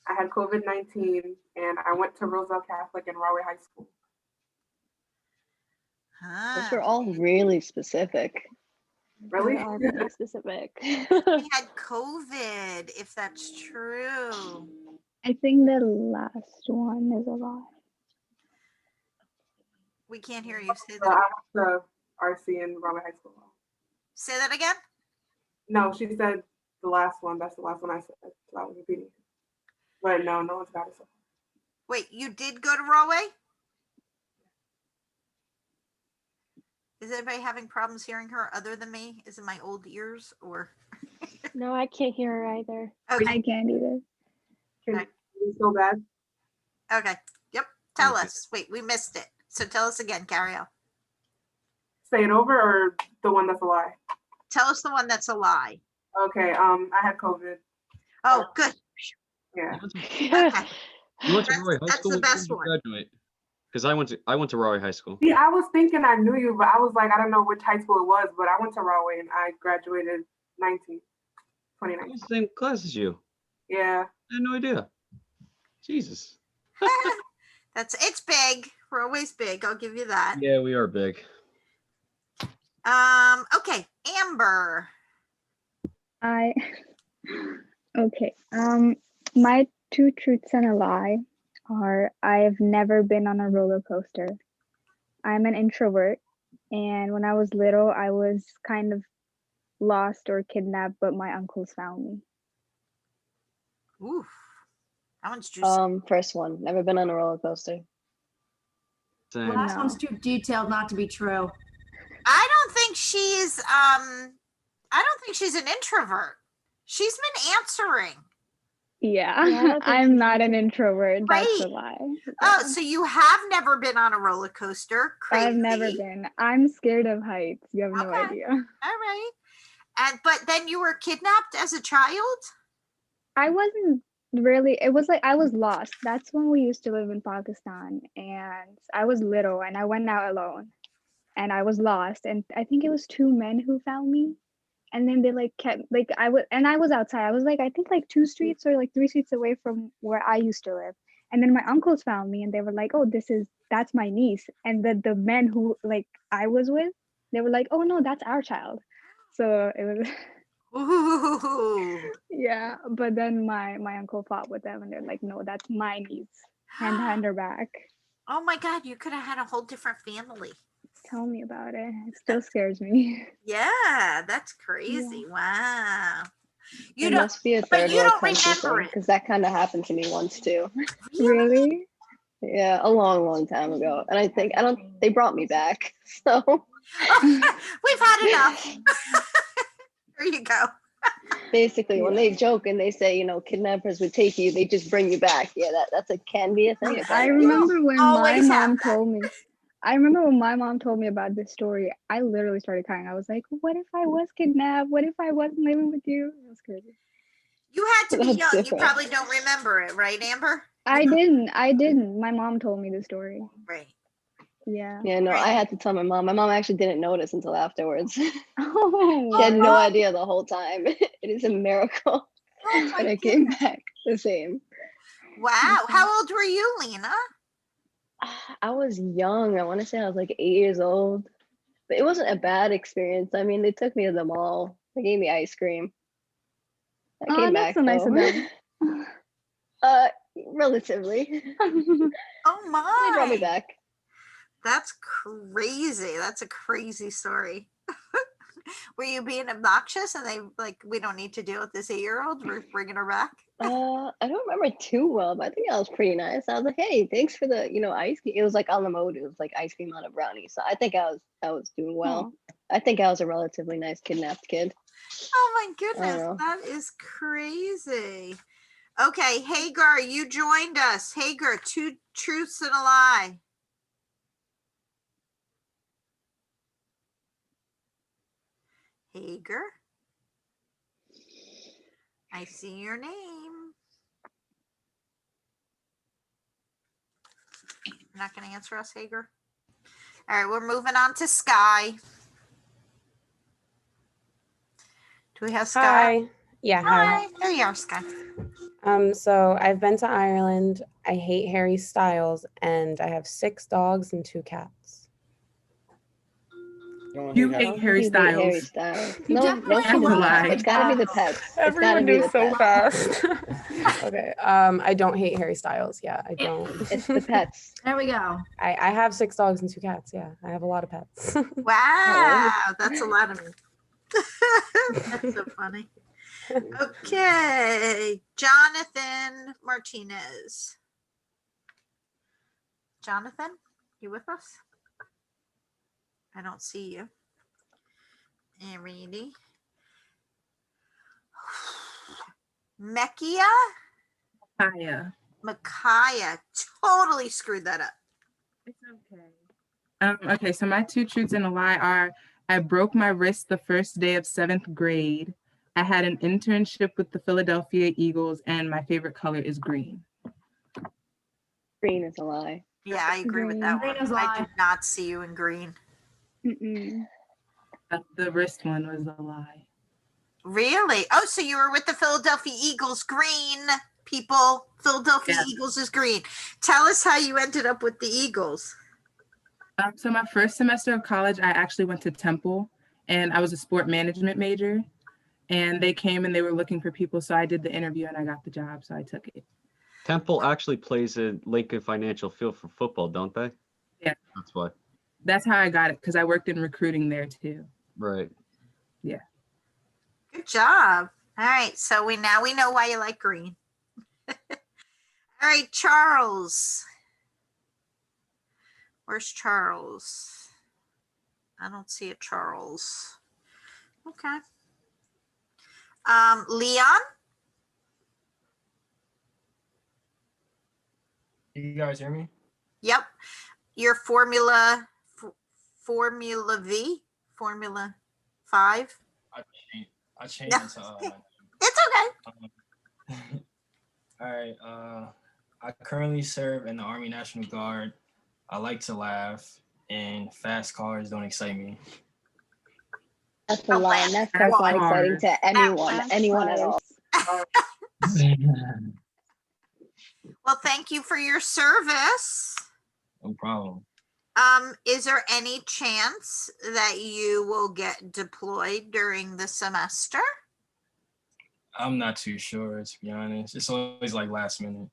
I had COVID-19 and I went to Roselle Catholic in Rahway High School. Those are all really specific. Really? They're all really specific. He had COVID, if that's true. I think the last one is a lie. We can't hear you. Say I that. went to RC in Rahway High School. Say that again? No, she said the last one. That's the last one I said. So I was repeating. But no one's got it. Wait, you did go to Rahway? Is anybody having problems hearing her other than me? Is it my old ears or? No, I can't hear her either. Okay. I can't either. Can you so bad? Okay. Yep. Tell us. Wait, we missed it. So tell us again, Cariel. Say it over or the one that's a lie? Tell us the one that's a lie. Okay. I had COVID. Oh, good. Yeah. Okay. You went to Roy High That's School? the When best did you one. graduate? Because I went to Roy High School. Yeah, I was thinking I knew you, but I was like, I don't know which high school it was, but I went to Rahway and I graduated 2019. I was the same class as you. Yeah. I had no idea. Jesus. It's big. We're always big. I'll give you that. Yeah, we are big. Okay, Amber. Okay. My 2 truths and a lie are I've never been on a roller coaster. I'm an introvert, and when I was little, I was kind of lost or kidnapped, but my uncles found me. Oof. That one's juicy. First one, never been on a roller coaster. The last one's too detailed not to be true. I don't think she's an introvert. She's been answering. Yeah, I'm not an introvert. That's a lie. Oh, so you have never been on a roller coaster? Crazy. I've never been. I'm scared of heights. You have no idea. All right. But then you were kidnapped as a child? I wasn't really. It was like I was lost. That's when we used to live in Pakistan, and I was little, and I went out alone, and I was lost, and I think it was 2 men who found me. And then they kept I was outside. I was I think 2 streets or 3 streets away from where I used to live. And then my uncles found me and they were like, oh, that's my niece. And the men who I was with, they were like, oh no, that's our child. So it was yeah. But then my uncle fought with them and they're like, no, that's my niece. Hand her back. Oh my God, you could have had a whole different family. Tell me about it. It still scares me. Yeah, that's crazy. Yeah. Wow. You It don't, must be a but third you world don't country remember thing it. because that kind of happened to me once too. Really? Yeah, a long, long time ago. And they brought me back. So We've had enough. There you go. basically, when they joke and they say, kidnappers would take you, they just bring you back. Yeah, can be a thing. I remember when my always have mom told me. I remember when my mom told me about this story, I literally started crying. I was like, what if I was kidnapped? What if I wasn't living with you? It was crazy. You had to be That's young. different. You probably don't remember it, right, Amber? I didn't. My mom told me the story. Right. Yeah. Yeah, no, I had to tell my mom. My mom actually didn't notice until afterwards. She Oh, had no idea the whole time. It is a miracle that I came back the same. Wow. How old were you, Lena? I was young. I want to say I was like 8 years old, but it wasn't a bad experience. I mean, they took me to the mall. They gave me ice cream. I came that's back so nice of though. them. Relatively. Oh my. They brought me back. That's crazy. That's a crazy story. Were you being obnoxious and they like, we don't need to deal with this 8-year-old? We're bringing her back? I don't remember too well, but I think I was pretty nice. I was like, hey, thanks for the, ice cream. It was like on the mode. It was like ice cream on a brownie. So I think I was doing well. I think I was a relatively nice kidnapped kid. Oh my goodness. That is crazy. Okay, Hagar, you joined us. Hagar, 2 truths and a lie. Hagar, I see your name. You're not going to answer us, Hagar? All right, we're moving on to Sky. Do we have Sky? Hi. Yeah, hi. Hi, there you are, Sky. So I've been to Ireland. I hate Harry Styles, and I have 6 dogs and 2 cats. You hate Harry Styles. Harry Styles. You No, definitely she That's a does not. lie. It's got to be the pets. It's got to Everyone be is the so pets. fast. Okay. I don't hate Harry Styles. Yeah, I don't. It's the pets. There we go. I have 6 dogs and 2 cats. Yeah, I have a lot of pets. Wow, that's a lot of that's so funny. Okay, Jonathan Martinez. Jonathan, you with us? I don't see you. And Randy. Mekia? Hiya. Micaiah. Totally screwed that up. It's okay. Okay, so my 2 truths and a lie are: I broke my wrist the first day of 7th grade. I had an internship with the Philadelphia Eagles, and my favorite color is green. Green is a lie. Yeah, I agree with that Green one. is a I lie. did not see you in green. The wrist one was a lie. Really? Oh, so you were with the Philadelphia Eagles. Green, people. Philadelphia Yeah. Eagles is green. Tell us how you ended up with the Eagles. So my first semester of college, I actually went to Temple, and I was a sport management major. And they came and they were looking for people, so I did the interview and I got the job, so I took it. Temple actually plays in Lincoln Financial Field for football, don't they? Yeah. That's why. That's how I got it, because I worked in recruiting there too. Right. Yeah. Good job. All right, so we know why you like green. All right, Charles. Where's Charles? I don't see a Charles. Okay. Leon? You guys hear me? Yep. Your Formula V? Formula 5? I changed it to It's okay. All right. I currently serve in the Army National Guard. I like to laugh, and fast cars don't excite me. That's a lie. And that's not exciting to anyone at all. Well, thank you for your service. No problem. Is there any chance that you will get deployed during the semester? I'm not too sure, to be honest. It's always like last minute,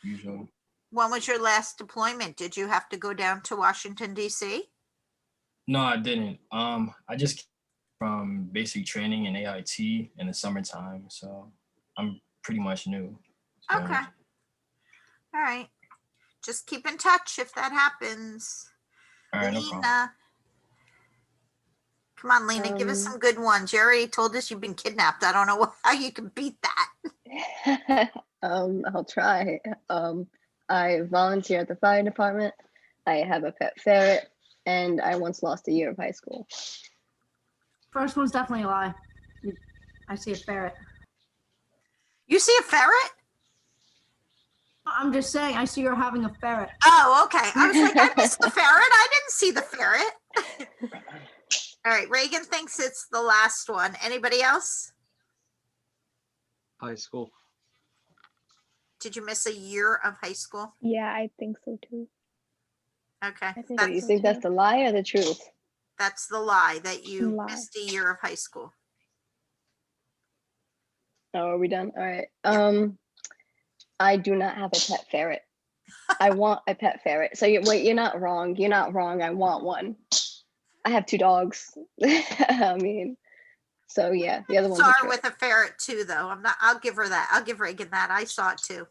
usually. When was your last deployment? Did you have to go down to Washington, D.C.? No, I didn't. I just from basic training in AIT in the summertime. So I'm pretty much new. to be Okay. honest. All right. Just keep in touch if that happens. All right, no problem. Lena. Come on, Lena, give us some good ones. You already told us you've been kidnapped. I don't know how you can beat that. I'll try. I volunteer at the fire department. I have a pet ferret, and I once lost a year of high school. First one's definitely a lie. I see a ferret. You see a ferret? I'm just saying, I see her having a ferret. Oh, okay. I was like, I missed the ferret. I didn't see the ferret. All right, Reagan thinks it's the last one. Anybody else? High school. Did you miss a year of high school? Yeah, I think so too. Okay. So you think that's the lie or the truth? That's the lie, that you Lie. missed a year of high school. Oh, are we done? All right. I do not have a pet ferret. I want a pet ferret. So wait, you're not wrong. You're not wrong. I want one. I have 2 dogs. I mean, so yeah, the other one's Saw a her trick. with a ferret too, though. I'll give her that. I'll give Reagan that. I saw it too.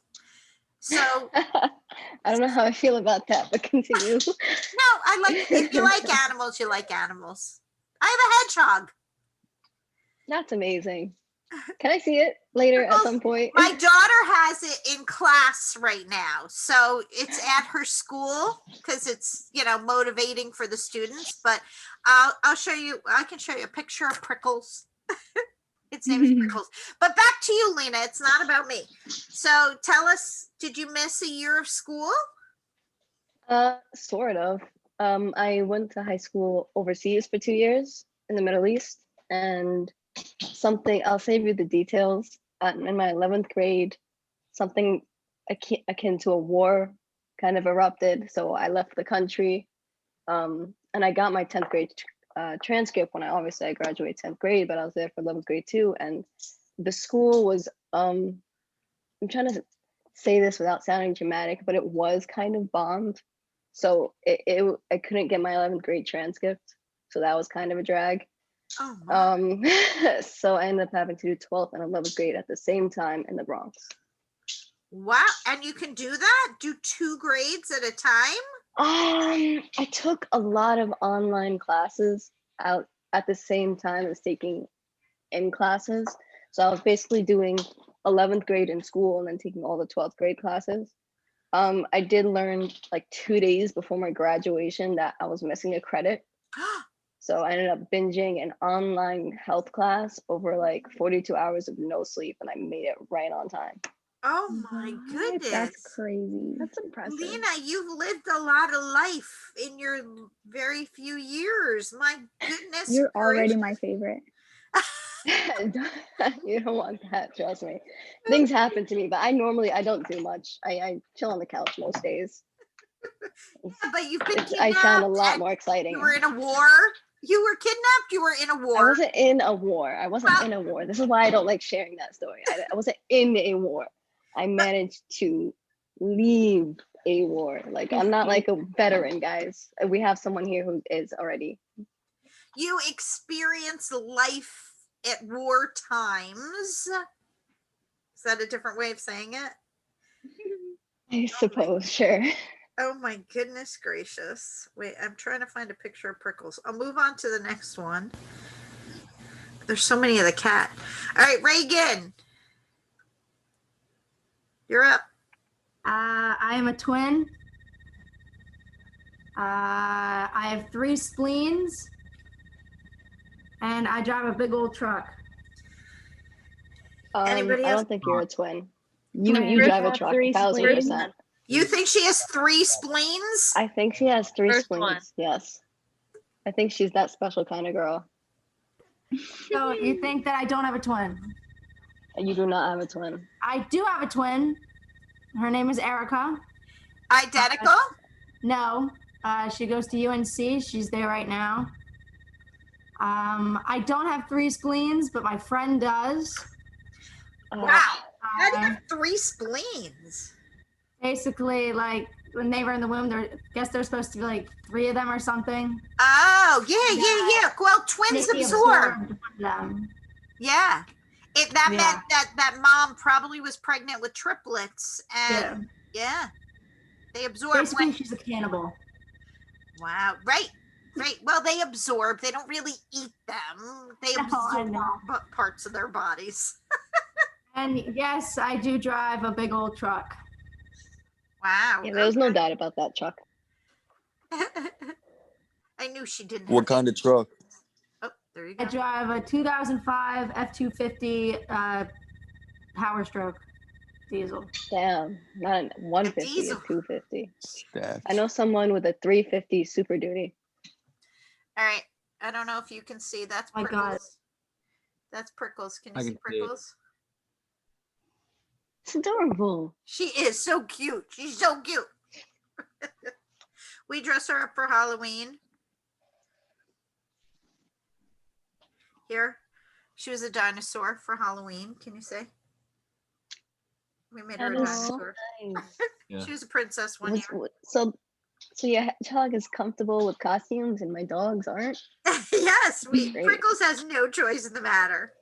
So I don't know how I feel about that, but continue. no, I like, if you like animals, you like animals. I have a hedgehog. That's amazing. Can I see it later at some point? My daughter has it in class right now. So it's at her school because it's, motivating for the students. But I'll show you, I can show you a picture of Prickles. Its name is Prickles. But back to you, Lena. It's not about me. So tell us, did you miss a year of school? Sort of. I went to high school overseas for 2 years in the Middle East, and I'll save you the details. In my 11th grade, something akin to a war kind of erupted. So I left the country, and I got my 10th grade transcript when I graduated 10th grade, but I was there for 11th grade too. And the school was, I'm trying to say this without sounding dramatic, but it was kind of bombed. So I couldn't get my 11th grade transcript. So that was kind of a drag. So I ended up having to do 12th and 11th grade at the same time in the Bronx. Wow. And you can do that? Do 2 grades at a time? I took a lot of online classes out at the same time as taking in classes. So I was basically doing 11th grade in school and then taking all the 12th grade classes. I did learn like 2 days before my graduation that I was missing a credit. So I ended up binging an online health class over like 42 hours of no sleep, and I made it right on time. Oh my goodness. That's crazy. That's impressive. Lena, you've lived a lot of life in your very few years. My goodness. You're already gracious. my favorite. You don't want that, trust me. Things happen to me, but I don't do much. I chill on the couch most days. Yeah, but you've been I sound a kidnapped lot and more exciting. You were in a war. You were kidnapped. You were in a war. I wasn't in a war. In a war. This is why I don't like sharing that story. I wasn't in a war. I managed to leave a war. Like, I'm not like a veteran, guys. We have someone here who is already. You experienced life at war times. Is that a different way of saying it? I suppose, sure. Oh my goodness gracious. Wait, I'm trying to find a picture of Prickles. I'll move on to the next one. There's so many of the cat. All right, Reagan. You're up. I am a twin. I have 3 spleens. And I drive a big old truck. Anybody I else? don't think you're a twin. You drive a truck, 1,000%. You think she has 3 spleens? I think she has 3 First spleens. one. Yes. I think she's that special kind of girl. So you think that I don't have a twin? You do not have a twin. I do have a twin. Her name is Erica. Identical? No. She goes to UNC. She's there right now. I don't have 3 spleens, but my friend does. Wow. How do you have 3 spleens? Basically, like when they were in the womb, guess there's supposed to be like 3 of them or something. Oh, yeah. Well, twins Nikki absorb. absorbed them. Yeah. That Yeah. meant that mom probably was pregnant with triplets, and yeah, they absorb. Basically, she's a cannibal. Wow. Right. Well, they absorb. They don't really eat them. They absorb parts of their bodies. And yes, I do drive a big old truck. Wow. Yeah, there was no doubt about that, Chuck. I knew she didn't. What kind of truck? Oh, there you go. I drive a 2005 F-250 Power Stroke diesel. Damn, not a 150, a diesel. 250. Stacked. I know someone with a 350 Super Duty. All right. I don't know if you can see. That's My Prickles. God. That's Prickles. Can I you see can see it. Prickles? It's adorable. She is so cute. She's so cute. We dress her up for Halloween. Here. She was a dinosaur for Halloween. Can you say? We made her a That is so dinosaur. nice. Yeah. She was a princess one year. So your hedgehog is comfortable with costumes and my dogs aren't? Yes, Great. Prickles has no choice in the matter.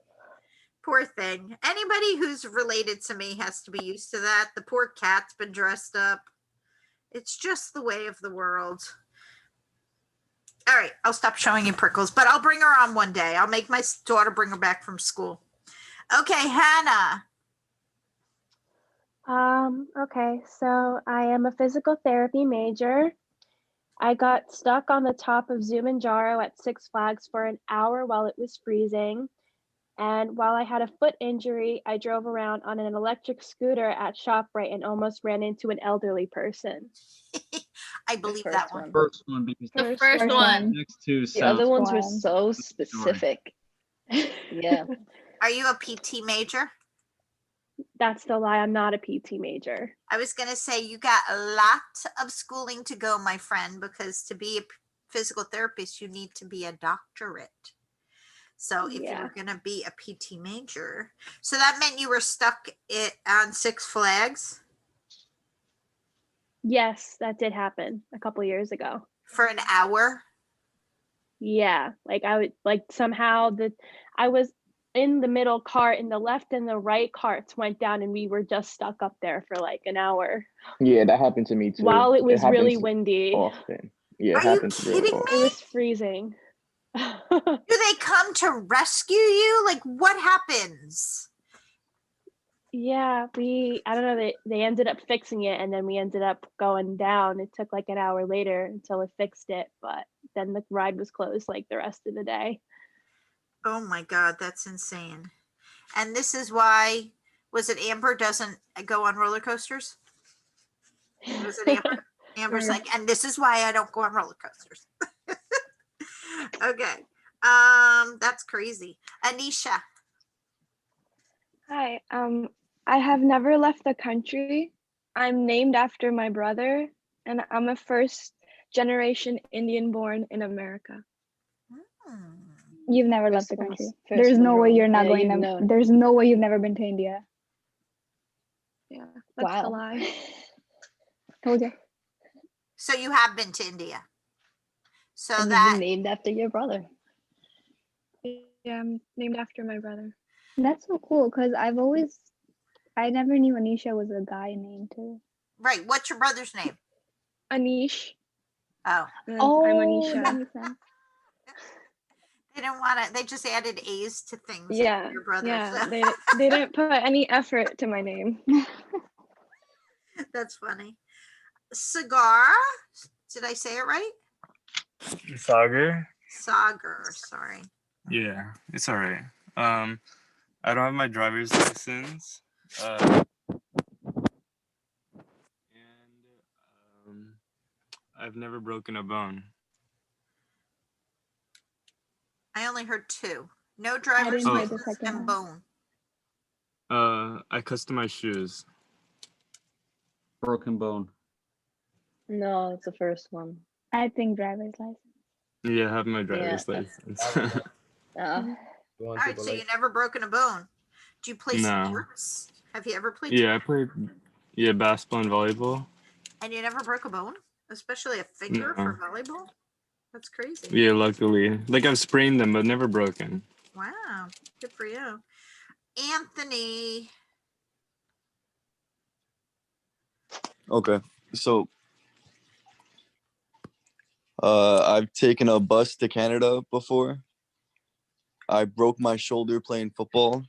Poor thing. Anybody who's related to me has to be used to that. The poor cat's been dressed up. It's just the way of the world. All right, I'll stop showing you Prickles, but I'll bring her on one day. I'll make my daughter bring her back from school. Okay, Hannah. Okay, so I am a physical therapy major. I got stuck on the top of Zumanjaro at Six Flags for an hour while it was freezing. And while I had a foot injury, I drove around on an electric scooter at ShopRite and almost ran into an elderly person. I believe that one. First one because The first one. next two The sounds other ones were One. so specific. Yeah. Are you a PT major? That's the lie. I'm not a PT major. I was going to say you got a lot of schooling to go, my friend, because to be a physical therapist, you need to be a doctorate. So if you Yeah. were going to be a PT major, so that meant you were stuck on Six Flags Yes, that did happen a couple years ago. for an hour. Yeah, like I would like somehow I was in the middle cart and the left and the right carts went down and we were just stuck up there for like an hour Yeah, that happened to me too. while it was really happens windy. often. Yeah, it Are you happens real kidding often. It was freezing. Do they come to rescue you? Like what happens? Yeah, I don't know, they ended up fixing it and then we ended up going down. It took like an hour later until it fixed it, but then the ride was closed like the rest of the day. Oh my God, that's insane. And this is why, was it Amber doesn't go on roller coasters? Was it Amber? Amber's like, and this is why I don't go on roller coasters. Okay. That's crazy. Anisha. Hi, I have never left the country. I'm named after my brother, and I'm a first generation Indian born in America. You've never left the country. First There's no one way wrong. you're not Yeah, going you've to, known. there's no way you've never been to India. Yeah, that's the Wow. lie. Told you. So you have been to India. So And you've that been named after your brother. Yeah, I'm named after my brother. That's so cool because I never knew Anisha was a guy name too. right. What's your brother's name? Anish. Oh, And I'm Anisha. That makes sense. they didn't want to. They just added A's to things. Yeah, Your brother. yeah. so- They didn't put any effort to my name. That's funny. Cigar. Did I say it right? Sagar? Sagar. Sorry. Yeah, it's all right. I don't have my driver's license. And I've never broken a bone. I only heard 2. No I driver's didn't hear the license second and one. bone. I customized shoes. broken bone. No, it's the first one. I think driver's license. Yeah, I have my driver's that's- license. All right. So you never broken a bone. Do you play No. sports? Have you ever played? Yeah, I played basketball and volleyball. And you never broke a bone, especially a finger No. for volleyball? That's crazy. Yeah, luckily. Like I've sprained them, but never broken. Wow, good for you. Anthony. Okay. So I've taken a bus to Canada before. I broke my shoulder playing football,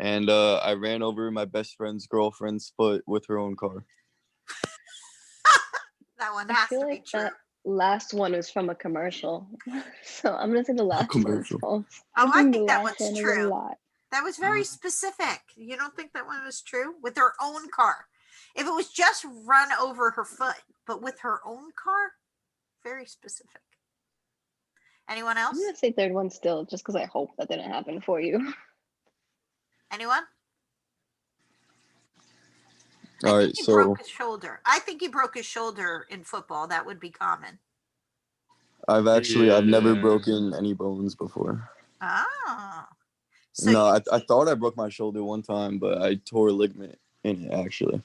and I ran over my best friend's girlfriend's foot with her own car. That one I has feel to be like true. that last one was from a commercial. So I'm gonna say the last one's commercial. false. Oh, I the think that last one's one is a true. lot. That was very specific. You don't think that one was true? With her own car. If it was just run over her foot, but with her own car, very specific. Anyone I'm else? gonna say third one still, just because I hope that didn't happen for you. Anyone? All right, He so broke his shoulder. I think he broke his shoulder in football. That would be common. I've never Yeah. broken any bones before. Oh. So No, you, I thought I broke my shoulder one time, but I tore a ligament in it actually.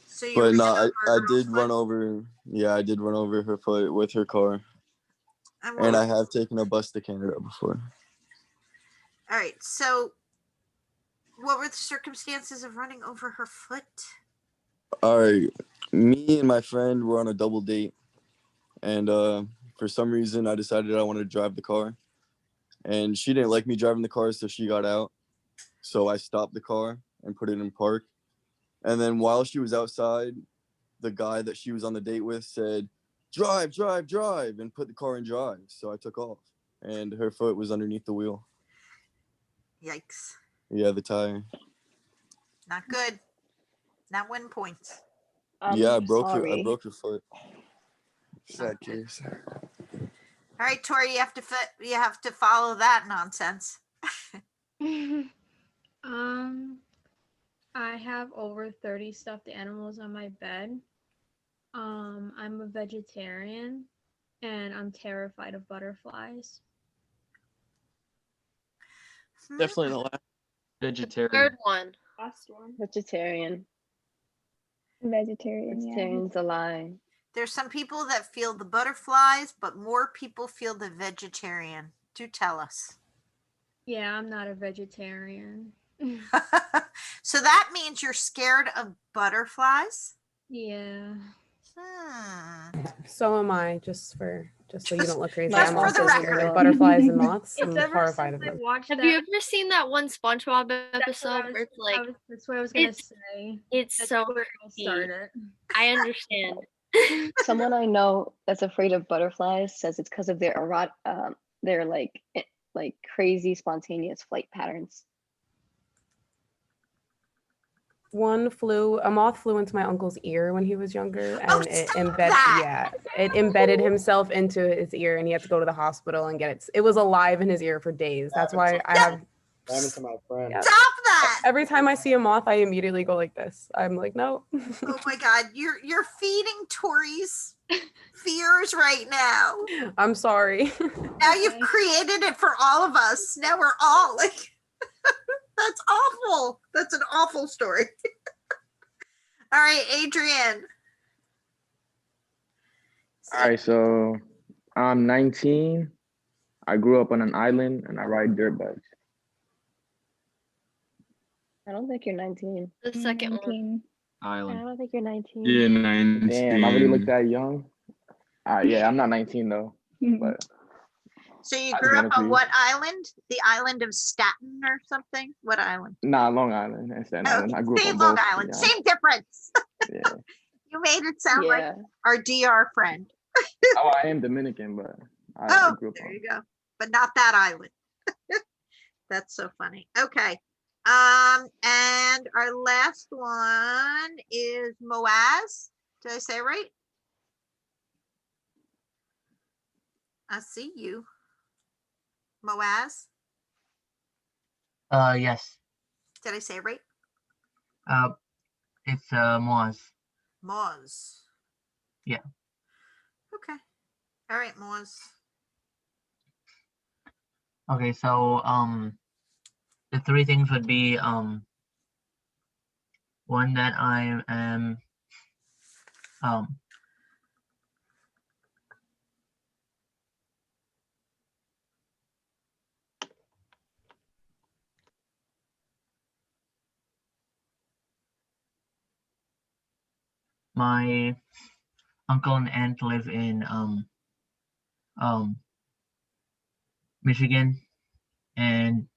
so you But ran no, over I a girl's did foot? run over. Yeah, I did run over her foot with her car, And what and I was- have taken a bus to Canada before. all right. So what were the circumstances of running over her foot? All right, me and my friend were on a double date, and for some reason I decided I wanted to drive the car, and she didn't like me driving the car, so she got out. So I stopped the car and put it in park, and then while she was outside, the guy that she was on the date with said, "Drive, drive, drive," and put the car in drive. So I took off, and her foot was underneath the wheel. Yikes. Yeah, the tire. Not good. Not win points. Yeah, I broke her. I Sorry. broke her foot. Sad case. All right, Tori, you have to follow that nonsense. I have over 30 stuffed animals on my bed. I'm a vegetarian and I'm terrified of butterflies. Definitely the last. Vegetarian. Third one. Last one. Vegetarian. Vegetarian, yeah. Vegetarian's a lie. There's some people that feel the butterflies, but more people feel the vegetarian. Do tell us. Yeah, I'm not a vegetarian. So that means you're scared of butterflies? Yeah. So am I, just so you don't look crazy. Just I'm for also the scared record. of butterflies and moths. It's I'm ever horrified since of I them. watched Have that. you ever seen that one SpongeBob episode where it's like That's what I was gonna it's say. it's That's so where I'll creepy. start it. I understand. Someone I know that's afraid of butterflies says it's because of their like crazy spontaneous flight patterns. A moth flew into my uncle's ear when he was younger, and it embedded himself into his ear, and he had to go to the hospital and get it. It was alive in his ear for days. That's why I have. That happened to my friend. Yeah. Stop that! Every time I see a moth, I immediately go like this. I'm like, no. Oh my God, you're feeding Tori's fears right now. I'm sorry. Now you've created it for all of us. Now we're all like, that's awful. That's an awful story. All right, Adrian. All right, so I'm 19. I grew up on an island and I ride dirt bikes. I don't think you're 19. The second one. I Island. don't think you're 19. Yeah, 19. Damn, I really look that young. Yeah, I'm not 19 though. But So you I grew up on agree. what island? The island of Staten or something? What island? nah, Long Island and Staten Island. I grew up Same on Long both. Island. Yeah. Same difference. Yeah. You made it sound like Yeah. our DR friend. Oh, I am Dominican, but I Oh, grew up there on. you go. But not that island. That's so funny. Okay. And our last one is Moaz. Did I say it right? I see you. Moaz. Yes. Did I say it right? It's Moaz. Moaz. Yeah. Okay. All right, Moaz. Okay, so the three things would be one, that I am um, my uncle and aunt live in um, Michigan, and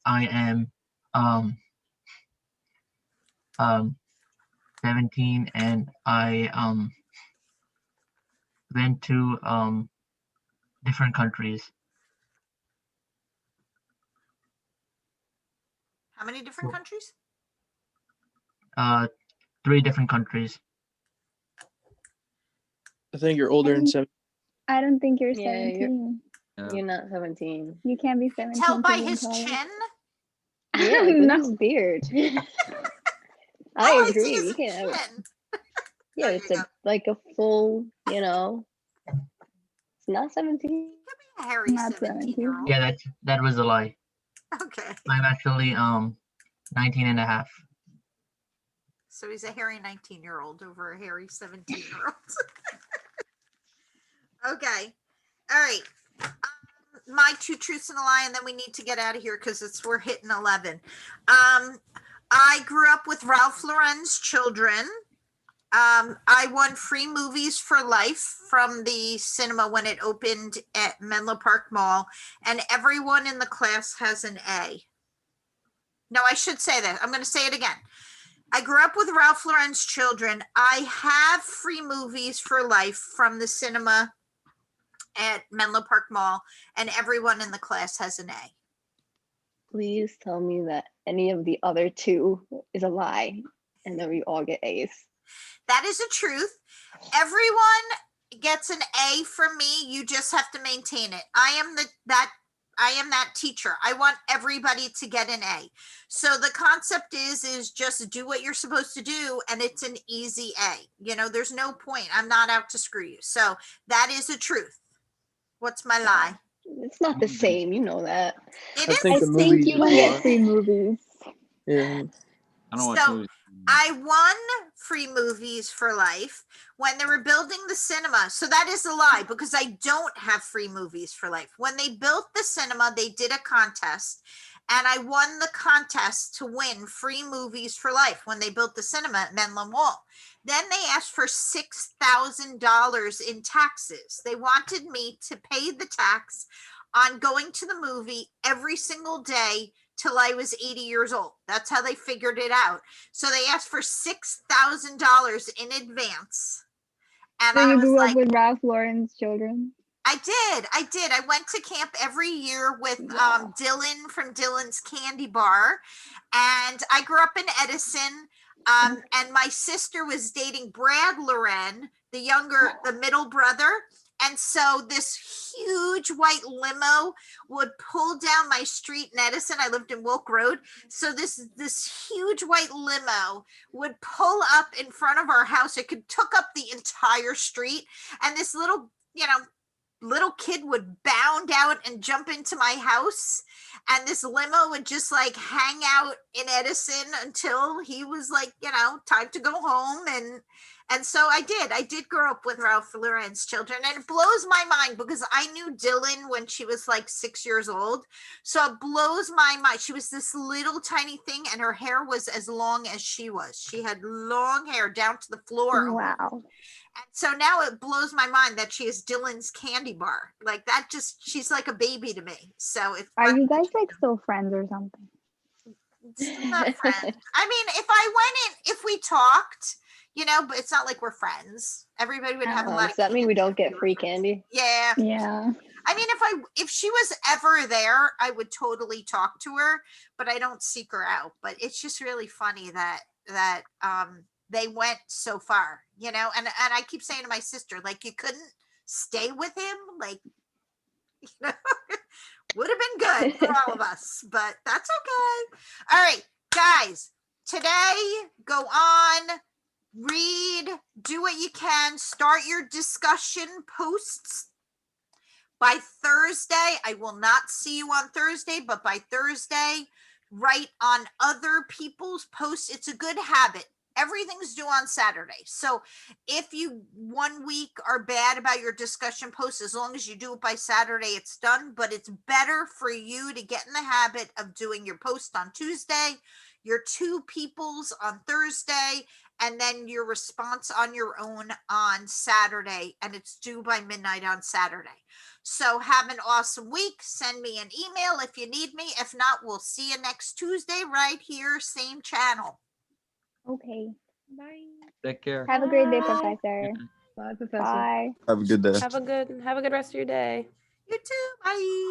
I am um, um, 17, and I went to different countries. How many different countries? 3 different countries. I think you're older than 7. I don't think you're Yeah, 17. you're not 17. You can't be 17. Tell by to be in his college. chin. Yeah, look No. at his beard. All I I see agree. is You a can't have. chin. Yeah, it's like a full. It's not 17. A hairy Not 17-year-old. Yeah, that was a lie. Okay. I'm actually 19 and a half. So he's a hairy 19-year-old over a hairy 17-year-old. Okay. All right. My 2 truths and a lie, and then we need to get out of here because we're hitting 11. I grew up with Ralph Lauren's children. I won free movies for life from the cinema when it opened at Menlo Park Mall, and everyone in the class has an A. No, I should say that. I'm going to say it again. I grew up with Ralph Lauren's children. I have free movies for life from the cinema at Menlo Park Mall, and everyone in the class has an A. Please tell me that any of the other 2 is a lie, and then we all get A's. That is a truth. Everyone gets an A from me. You just have to maintain it. I am that teacher. I want everybody to get an A. So the concept is just do what you're supposed to do, and it's an easy A. There's no point. I'm not out to screw you. So that is a truth. What's my lie? It's not the same. You know that. It I is. think I the think movie you don't get free movies. Yeah. I don't watch So movies. I won free movies for life when they were building the cinema. So that is a lie because I don't have free movies for life. When they built the cinema, they did a contest, and I won the contest to win free movies for life when they built the cinema at Menlo Mall. Then they asked for $6,000 in taxes. They wanted me to pay the tax on going to the movie every single day till I was 80 years old. That's how they figured it out. So they asked for $6,000 in advance. And So I you was grew like, up with Ralph Lauren's children? I did. I went to camp every year with Dylan from Dylan's Candy Bar. And I grew up in Edison. And my sister was dating Brad Lauren, the middle brother. And so this huge white limo would pull down my street in Edison. I lived in Wilk Road. So this huge white limo would pull up in front of our house. It took up the entire street. And this little kid would bound out and jump into my house. And this limo would just like hang out in Edison until he was like, time to go home. And so I did grow up with Ralph Lauren's children, and it blows my mind because I knew Dylan when she was like 6 years old. So it blows my mind. She was this little tiny thing, and her hair was as long as she was. She had long hair down to the floor. Wow. And so now it blows my mind that she is Dylan's Candy Bar. Like that she's like a baby to me. So it's Are you guys like still friends or something? still not friends. I mean, if we talked, but it's not like we're friends. Everybody would have a lot Does of that mean we don't get free candy? Yeah. Yeah. I mean, if she was ever there, I would totally talk to her, but I don't seek her out. But it's just really funny that they went so far, and I keep saying to my sister, like, you couldn't stay with him, like, would have been good for all of us, but that's okay. All right, guys, today go on, read, do what you can, start your discussion posts. By Thursday, I will not see you on Thursday, but by Thursday, write on other people's posts. It's a good habit everything's due on Saturday. So if you 1 week are bad about your discussion post, as long as you do it by Saturday, it's done. But it's better for you to get in the habit of doing your post on Tuesday, your 2 people's on Thursday, and then your response on your own on Saturday, and it's due by midnight on Saturday. So have an awesome week. Send me an email if you need me. If not, we'll see you next Tuesday right here, same channel. Okay. Bye. Take care. Have a great day, Bye. Professor. Bye, Professor. Bye. Have a good day. Have a good rest of your day. You too. Bye.